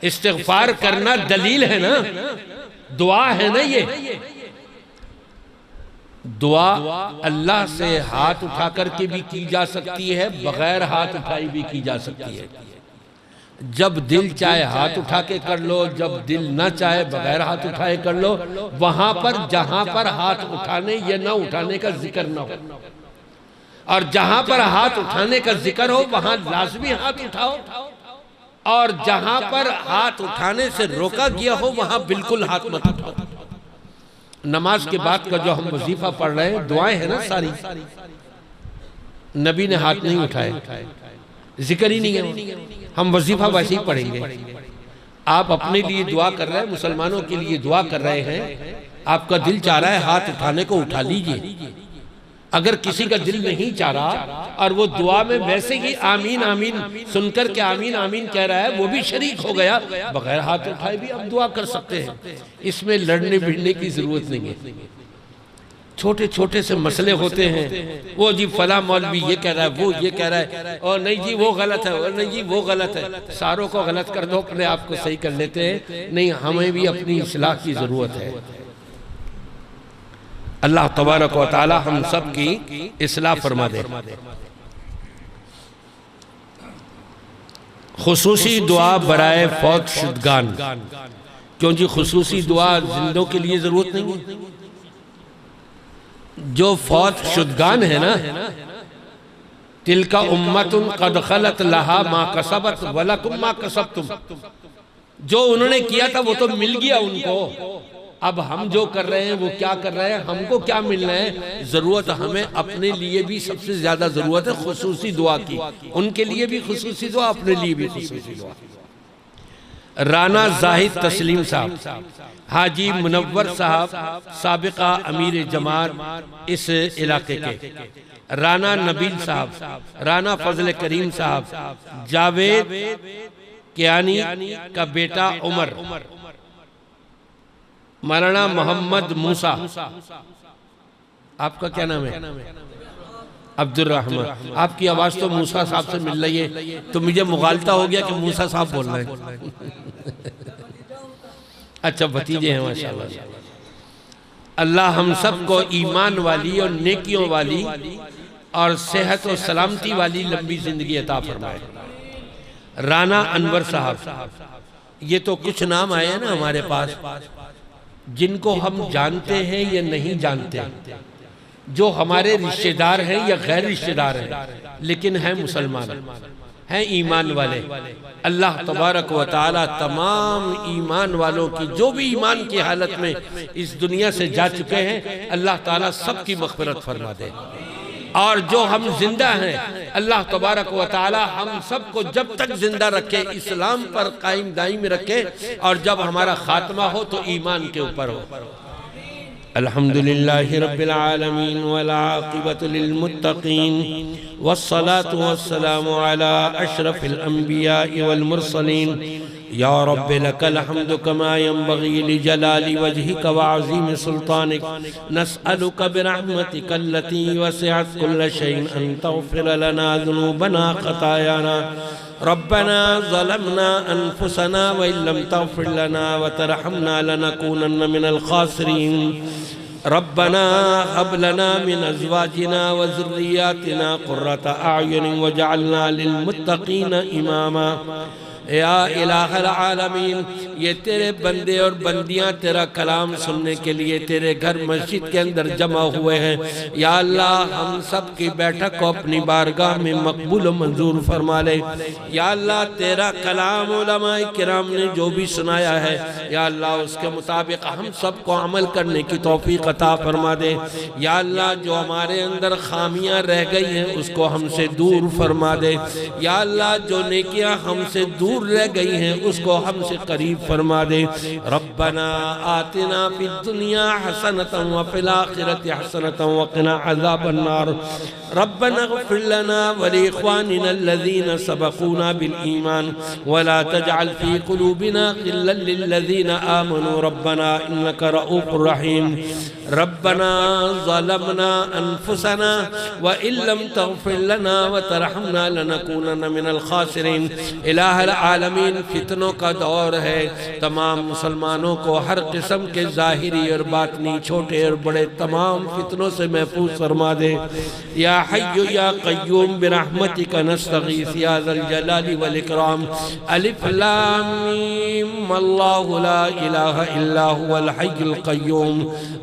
इस्तिगफार करना दलील है ना, दुआ है ना। ये दुआ अल्लाह से हाथ उठा करके भी की जा सकती है, बगैर हाथ उठाई भी की जा सकती है। जब दिल चाहे हाथ उठा के कर लो, जब दिल ना चाहे बगैर हाथ उठाए कर लो। वहां पर जहां पर हाथ उठाने या ना उठाने का जिक्र ना हो, और जहां पर हाथ उठाने का जिक्र हो वहां लाजमी हाथ उठाओ, और जहां पर हाथ उठाने से रोका गया हो वहां बिल्कुल हाथ मत उठाओ। नमाज के बाद का जो हम वजीफा पढ़ रहे हैं, दुआएं है ना सारी, नबी ने हाथ नहीं उठाए, जिक्र ही नहीं है। हम वजीफा वैसे ही पढ़ेंगे। आप अपने लिए दुआ कर रहे हैं, मुसलमानों के लिए दुआ कर रहे हैं, आपका दिल चाह रहा है हाथ उठाने को, उठा लीजिए। अगर किसी का दिल नहीं चाह रहा और वो दुआ में वैसे ही आमीन आमीन सुनकर के आमीन आमीन कह रहा है, वो भी शरीक हो गया, बगैर हाथ उठाए भी आप दुआ कर सकते हैं। इसमें लड़ने भिड़ने की जरूरत नहीं है। छोटे छोटे से मसले होते हैं, वो जी फला मौलवी ये कह रहा है, वो ये कह रहा है, और नहीं जी वो गलत है, और नहीं जी वो गलत है। सारों को गलत कर दो, अपने आप को सही कर लेते हैं। नहीं, हमें भी अपनी इस्लाह की जरूरत है। अल्लाह तबारक व तआला हम सब की इस्लाह फरमा दे। खुसूसी दुआ बराए फौत शुदगान, क्यों जी? खुसूसी दुआ जिंदों के लिए जरूरत नहीं है। जो फौत शुदगान है ना, तिलका उम्मतुन कद खलत लहा मा कसबत वलकुम मा कसबतुम, जो उन्होंने किया था वो तो मिल गया उनको। अब हम जो कर रहे हैं वो क्या कर रहे हैं, हमको क्या मिलना है? जरूरत हमें अपने लिए भी सबसे ज्यादा जरूरत है खुसूसी दुआ की। उनके लिए भी खुसूसी दुआ, अपने लिए भी खुसूसी दुआ। राना जाहिद तस्लीम साहब, हाजी मुनव्वर साहब साबिका अमीर जमात इस इलाके के, राना नबील साहब, राना फजल करीम साहब, जावेद कियानी का बेटा उमर, मौलाना मोहम्मद मूसा, आपका क्या नाम है? अब्दुल रहमान। आपकी आवाज तो मूसा साहब से मिल रही है, तो मुझे मुगालता हो गया कि मूसा साहब बोल रहे हैं। अच्छा, भतीजे हैं माशाल्लाह। अल्लाह हम सब को ईमान वाली और नेकियों वाली और सेहत और सलामती वाली लंबी जिंदगी अता फरमाए। राना अनवर साहब, ये तो कुछ नाम आए हैं ना हमारे पास, जिनको हम जानते हैं या नहीं जानते, जो हमारे रिश्तेदार हैं या गैर रिश्तेदार हैं, लेकिन हैं मुसलमान, हैं ईमान वाले। अल्लाह तबारक व तआला तमाम ईमान वालों की, जो भी ईमान की हालत में इस दुनिया से जा चुके हैं, अल्लाह ताला सबकी मग़फ़िरत फरमा दे। और जो हम जिंदा हैं, अल्लाह तबारक व तआला हम सबको जब तक जिंदा रखे, इस्लाम पर कायम दायम रखे, और जब हमारा खात्मा हो तो ईमान के ऊपर हो। अल्हम्दुलिल्लाहि रब्बिल आलमीन वल आक़िबतु लिल मुत्तक़ीन वस्सलातु वस्सलामु अला अशरफिल अंबिया'i वल मुरसलीन। या रब्बि लकल हम्दु कमा यंबग़ी लिजलालि वजहिका व अज़ीमि सुल्तानिक। नस्अलुका बिरहमतिका अल्लती वसिअत कुल्ल शैइन अन तग़फ़िर लना ज़ुनूबना ख़तायाना। रब्बना ज़लमना अनफुसना व इल्लम तग़फ़िर लना व तरहमना लनकूनन्न मिनल ख़ासिरीन। रब्बना हब लना मिन अज़वाजिना व ज़ुर्रिय्यातिना क़ुर्रता अअयुन वजअलना लिलमुत्तक़ीना इमामा। या इलाहल आलमीन, ये तेरे बंदे और बंदियां तेरा कलाम सुनने के लिए तेरे घर मस्जिद के अंदर जमा हुए हैं। या अल्लाह, हम सब की बैठक को अपनी बारगाह में मकबूल और मंजूर फरमा ले। या अल्लाह, तेरा कलाम उलमाए किराम ने जो भी सुनाया है, या अल्लाह उसके मुताबिक हम सब को अमल करने की तौफीक अता फरमा दे। या अल्लाह, जो हमारे अंदर खामियां रह गई हैं उसको हमसे दूर फरमा दे। या अल्लाह, जो नेकियां हमसे दूर दूर रह गई हैं उसको हमसे करीब फरमा दे। रब्बना आतिना फिद दुनिया हसनतन व फिल आखिरति हसनतन व क़िना अज़ाबन नार। रब्बना इग़फ़िर लना व लिइख़वानिना अल्लज़ीना सबक़ूना बिल ईमान व ला तजअल फ़ी क़ुलूबिना ग़िल्लन लिल्लज़ीना आमनू रब्बना इन्नका रऊफ़ुर रहीम। रब्बना ज़लमना अनफुसना व इल्लम तग़फ़िर लना व तरहमना लनकूनन्न मिनल ख़ासिरीन। इलाहुल आलमीन, फितनों का दौर है, तमाम मुसलमानों को हर किस्म के ज़ाहिरी और बातनी, छोटे और बड़े तमाम फितनों से महफूज फरमा दे। या हय्यु या क़य्यूम बिरहमतिका नस्तगीस या ज़ल जलाली वल इकराम। अलिफ लाम मीम अल्लाहु ला इलाहा इल्ला हुवल हय्युल क़य्यूम।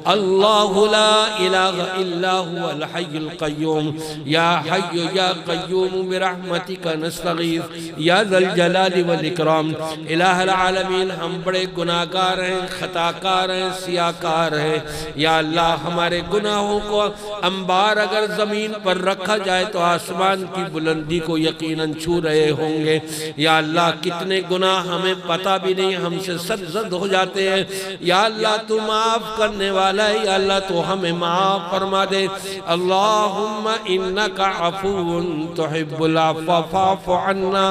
अल्लाहु ला इलाहा इल्ला हुवल हय्युल क़य्यूम। या हय्यु या क़य्यूम बिरहमतिका नस्तगीस या ज़ल जलाली वल इकराम। इलाहुल आलमीन, हम बड़े गुनाहगार हैं, खताकार हैं, सियाकार हैं। या अल्लाह, हमारे गुनाहों को अंबार अगर ज़मीन पर रखा जाए तो आसमान की बुलंदी को यकीनन छू रहे होंगे। या अल्लाह, कितने गुनाह हमें पता भी नहीं, हमसे सरज़द हो जाते हैं। या अल्लाह, तू माफ़ करने वाला है। या अल्लाह, तो हमें माफ़ फरमा दे। अल्लाहुम्मा इन्नका अफ़ूउन तुहिब्बुल अफ़्व फ़अफ़ु अन्ना।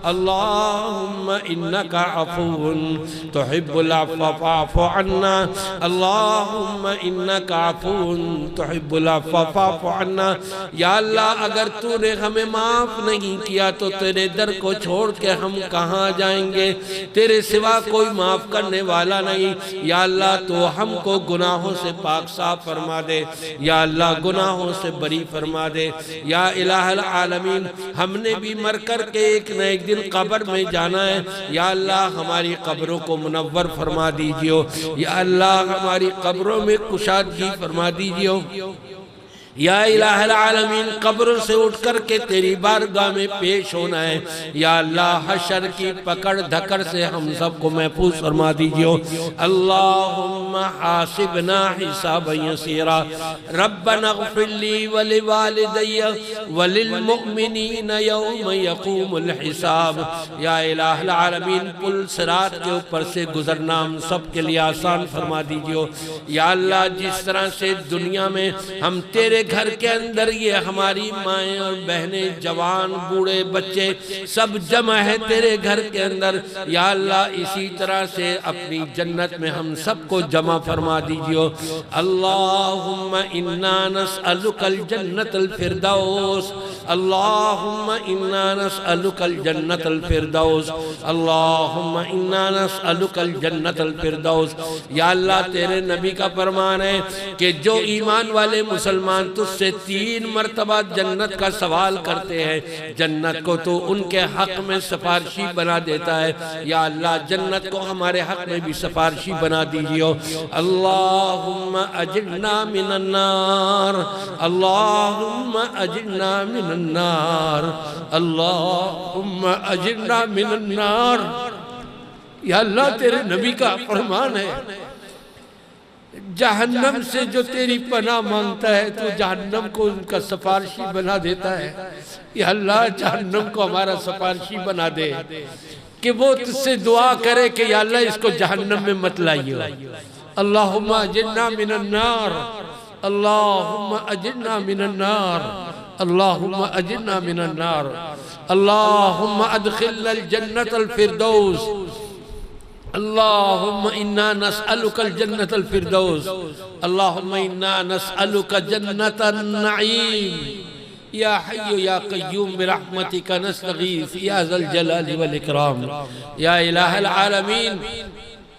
अल्लाहुम्मा इन्नका अफ़ूउन तुहिब्बुल अफ़्व फ़अफ़ु अन्ना। अल्लाहुम्मा इन्नका अफ़ूउन तुहिब्बुल अफ़्व फ़अफ़ु अन्ना। या अल्लाह, अगर तूने हमें माफ़ नहीं किया तो तेरे दर को छोड़ के हम कहाँ जाएंगे? तेरे सिवा कोई माफ़ करने वाला नहीं। या अल्लाह, तो हमको गुनाहों से पाक साफ फरमा दे। या अल्लाह, गुनाहों से बरी फरमा दे। या इलाहुल आलमीन, हमने भी मर कर के एक न एक दिन कब्र में जाना है। या अल्लाह, हमारी कब्रों को मुनव्वर फरमा दीजिए। या अल्लाह, हमारी कब्रों में कुशादगी फरमा दीजिए। या इलाहुल आलमीन, कब्र से उठ कर के तेरी बारगाह में पेश होना है। या अल्लाह, हशर की पकड़ धकड़ से हम सबको महफूज फरमा दीजिए। अल्लाहुम्मा हासिबना हिसाबन यसीरा। रब्बना इग़फ़िर ली व लिवालिदैया व लिलमुमिनीना यौम यक़ूमुल हिसाब। या इलाहुल आलमीन, पुल सिरात के ऊपर से गुजरना हम सब के लिए आसान फरमा दीजिए। या अल्लाह, जिस तरह से दुनिया में हम तेरे घर के अंदर ये हमारी माएँ और बहनें, जवान, बूढ़े, बच्चे सब जमा है तेरे घर के अंदर। या अल्लाह, इसी तरह से अपनी जन्नत में हम सबको जमा फरमा दीजिए। अल्लाहुम्मा इन्ना नस्अलुकल जन्नतल फिरदौस। अल्लाहुम्मा इन्ना नस्अलुकल जन्नतल फिरदौस। अल्लाहुम्मा इन्ना नस्अलुकल जन्नतल फिरदौस। या अल्लाह, तेरे नबी का फरमान है कि जो ईमान वाले मुसलमान तुझसे 3 मरतबा जन्नत का सवाल करते हैं, जन्नत को तो उनके हक में सिफारिशी बना देता है। या अल्लाह, जन्नत को हमारे हक में भी सिफारिशी बना दीजिए। अल्लाहुम्मा अजिरना मिनन नार। अल्लाहुम्मा अजिरना मिनन नार। अल्लाहुम्मा अजिरना मिनन नार। या अल्लाह, तेरे नबी का फरमान है, जहन्नम से जो तेरी पनाह मांगता है तो जहन्नम को उनका सिफारिशी बना देता है। या अल्लाह, जहन्नम को हमारा सिफारिशी बना दे कि वो तुझसे दुआ करे कि या अल्लाह, इसको जहन्नम में मत लाइए। अल्लाहुम्मा अजिरना मिनन नार। अल्लाहुम्मा अजिरना मिनन नार। अल्लाहुम्मा अजिरना मिनन नार। अल्लाहुम्मा अदखिलनल जन्नतल फिरदौस। अल्लाहुम्मा इन्ना नस्अलुकल जन्नतल फिरदौस। अल्लाहुम्मा इन्ना नस्अलुका जन्नतन नईम। या हय्यु या क़य्यूम बिरहमतिका नस्तगीस या ज़ल जलाली वल इकराम। या इलाहुल आलमीन,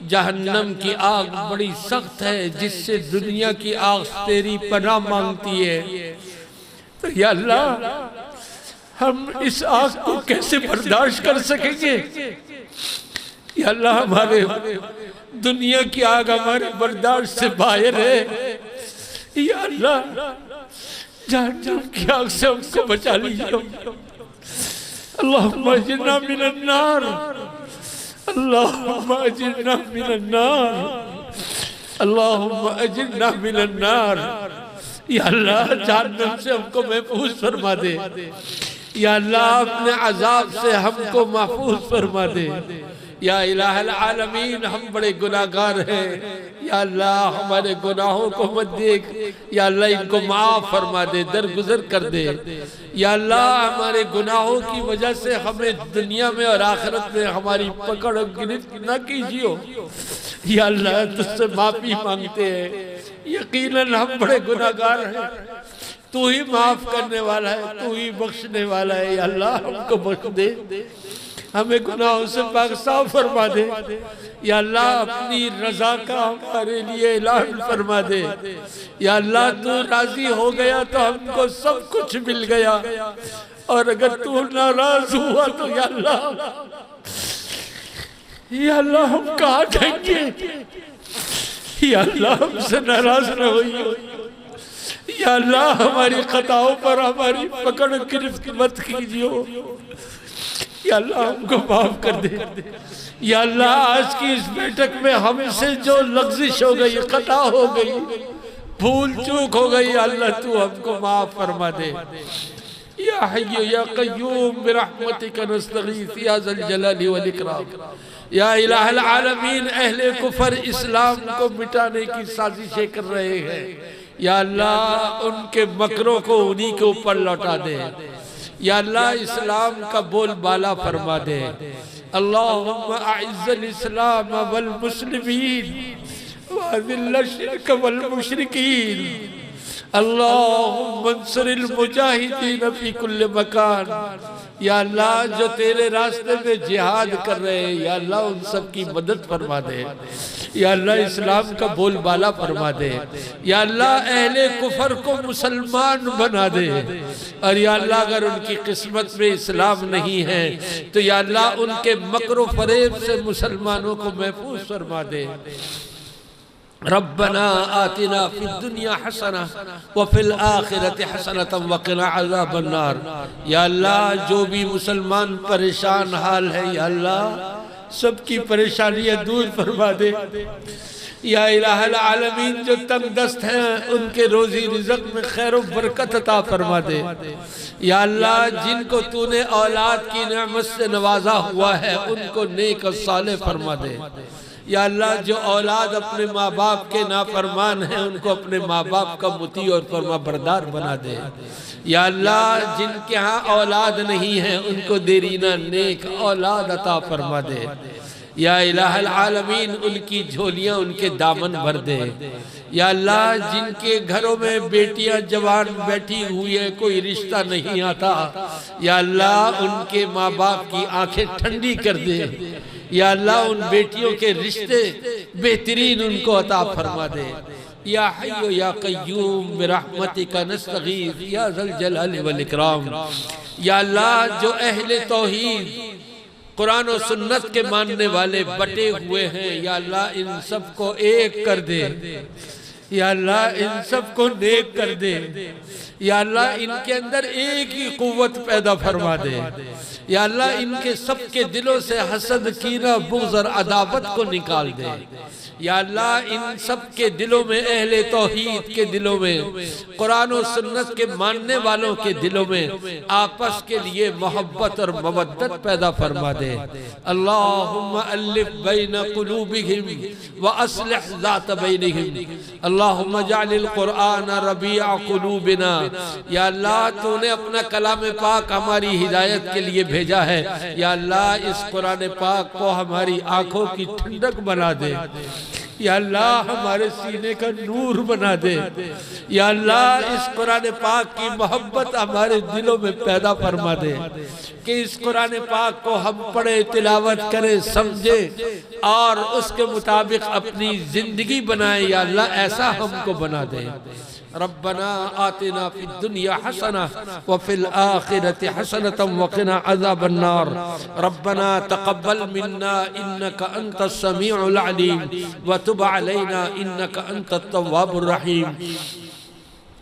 जहन्नम की आग बड़ी सख्त है, जिससे दुनिया की आग तेरी पनाह मांगती है। तो या अल्लाह, हम इस आग को कैसे बर्दाश्त कर सकेंगे? या अल्लाह, हमारे दुनिया की आग हमारे बर्दाश्त से बाहर है। या अल्लाह, जहन्नम की आग से हमको बचा लीजिए। अल्लाहुम्मा अजिरना मिनन नार। अल्लाहुम्मा अजिरना मिनन नार। अल्लाहुम्मा अजिरना मिनन नार। या अल्लाह, जहन्नम से हमको महफूज फरमा दे। या अल्लाह अपने अजाब से हमको महफूज फरमा दे। या इलाहल आलमीन, हम बड़े गुनाहगार हैं, या अल्लाह हमारे गुनाहों को मत देख, या अल्लाह इनको माफ फरमा दे, दरगुजर कर दे। या अल्लाह हमारे गुनाहों की वजह से हमें दुनिया में और आखिरत में हमारी पकड़ और गिरफ्त न कीजिए। या अल्लाह तुझसे माफी मांगते हैं, यकीनन हम बड़े गुनाहगार हैं, तू ही माफ करने वाला है, तू ही बख्शने वाला है। या अल्लाह हमको बख्श दे, हमें गुनाहों से पाक साफ फरमा दे। या अल्लाह अपनी रजा का हमारे लिए ऐलान फरमा दे। या अल्लाह तू राजी हो गया तो हमको सब कुछ मिल गया, और अगर तू नाराज हुआ तो या अल्लाह हम कहाँ जाएंगे। या अल्लाह हमसे नाराज न होइए। या अल्लाह हमारी खताओं पर हमारी पकड़ गिरफ्त मत कीजिए। या अल्लाह हमको माफ कर दे। या अल्लाह आज की इस बैठक में हमसे जो लग़्ज़िश हो गई, खता हो गई, भूल चूक हो गई, अल्लाह तू हमको माफ फरमा दे। या हय्यु या क़य्यूम बिरहमतिका नस्तगीथ या ज़ल जलाली वल इकराम। या इलाहल आलमीन, अहले कुफर इस्लाम को मिटाने की साजिशें कर रहे हैं, या अल्लाह उनके मकरों को उन्हीं के ऊपर लौटा दे। या अल्लाह इस्लाम का बोल बाला फरमा दे। अल्लाहुम्मा अइज़्ज़िल इस्लाम वल मुस्लिमीन व अज़िल्ल शिर्क वल मुशरिकीन। अल्लाहुम्मा अंसुरिल मुजाहिदीन फी कुल्लि मकान। या अल्लाह जो तेरे रास्ते में जिहाद कर रहे हैं, या अल्लाह उन सब की मदद फरमा दे। या अल्लाह इस्लाम का बोलबाला फरमा दे। या अल्लाह अहले कुफर को मुसलमान बना दे। और या अल्लाह अगर उनकी किस्मत में इस्लाम नहीं है तो या अल्लाह उनके मकरो फरेब से मुसलमानों को महफूज फरमा दे। रब्बना आतिना फिद दुनिया हसना व फिल आखिरति हसनतम व क़िना अज़ाबन नार। या अल्लाह जो भी मुसलमान परेशान हाल है, या अल्लाह सबकी परेशानियां दूर फरमा दे। या इलाहल आलमीन जो तंग दस्त हैं उनके रोजी रिज़्क़ में खैर व बरकत अता फरमा दे। या अल्लाह जिनको तूने औलाद की नेमत से नवाजा हुआ है उनको नेक और साले फरमा दे। या अल्लाह जो औलाद अपने माँ बाप के नाफरमान हैं उनको अपने माँ बाप का मुती और फरमा बरदार बना दे। या अल्लाह जिनके यहाँ औलाद नहीं है उनको देरीना नेक औलाद अता फरमा दे। या इलाहल आलमीन उनकी झोलियाँ उनके दामन भर दे। या अल्लाह जिनके घरों में बेटियां जवान बैठी हुई है, कोई रिश्ता नहीं आता, या अल्लाह उनके माँ बाप की आंखें ठंडी कर दे। या अल्लाह उन बेटियों के रिश्ते बेहतरीन उनको अता फरमा दे। या हय्यु या क़य्यूम बिरहमतिका नस्तगीथ या ज़ल जलाली वल इकराम। या अल्लाह जो अहले तौहीद कुरान और सुन्नत के मानने वाले बटे हुए हैं, या अल्लाह इन सब को एक कर दे। या अल्लाह इन सब को नेक कर दे। या अल्लाह इनके अंदर एक ही कुव्वत पैदा फरमा दे। या अल्लाह इनके सबके दिलों से हसद, कीना, बुग़्ज़ और अदावत को निकाल दे। या अल्लाह इन सब के दिलों में, अहले तौहीद के दिलों में, कुरान और सुन्नत के मानने वालों के दिलों में आपस के लिए मोहब्बत और मवद्दत पैदा फरमा दे। अल्लाहुम्मा अल्लिफ बैन क़ुलूबिहिम व अस्लिह ज़ात बैनिहिम। अल्लाहुम्मा जअलिल क़ुरआन रबीअ क़ुलूबिना। या अल्लाह तूने अपना कलाम पाक हमारी हिदायत के लिए भेजा है। या अल्लाह इस कुरान पाक को हमारी आंखों की ठंडक बना दे। या अल्लाह हमारे सीने का नूर बना दे। या अल्लाह इस कुरान पाक की मोहब्बत हमारे दिलों में पैदा फरमा दे कि इस कुरान पाक को हम पढ़े, तिलावत करें, समझे और उसके मुताबिक अपनी जिंदगी बनाए। या अल्लाह ऐसा हमको बना दे। रब्बना आतिना फिद दुनिया हसना व फिल आखिरति हसनतम व क़िना अज़ाबन नार। रब्बना तक़ब्बल मिन्ना इन्नका अंतस समीउल अलीम व तुब अलैना इन्नका अंतत तव्वाबुर रहीम।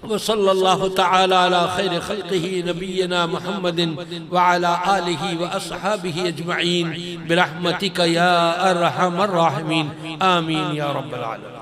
व सल्लल्लाहु तआला अला खैर खल्क़िही नबिय्यिना मुहम्मदिन व अला आलिही व अस्हाबिही अजमईन बिरहमतिका या अरहमर राहिमीन। आमीन या रब्बल आलमीन।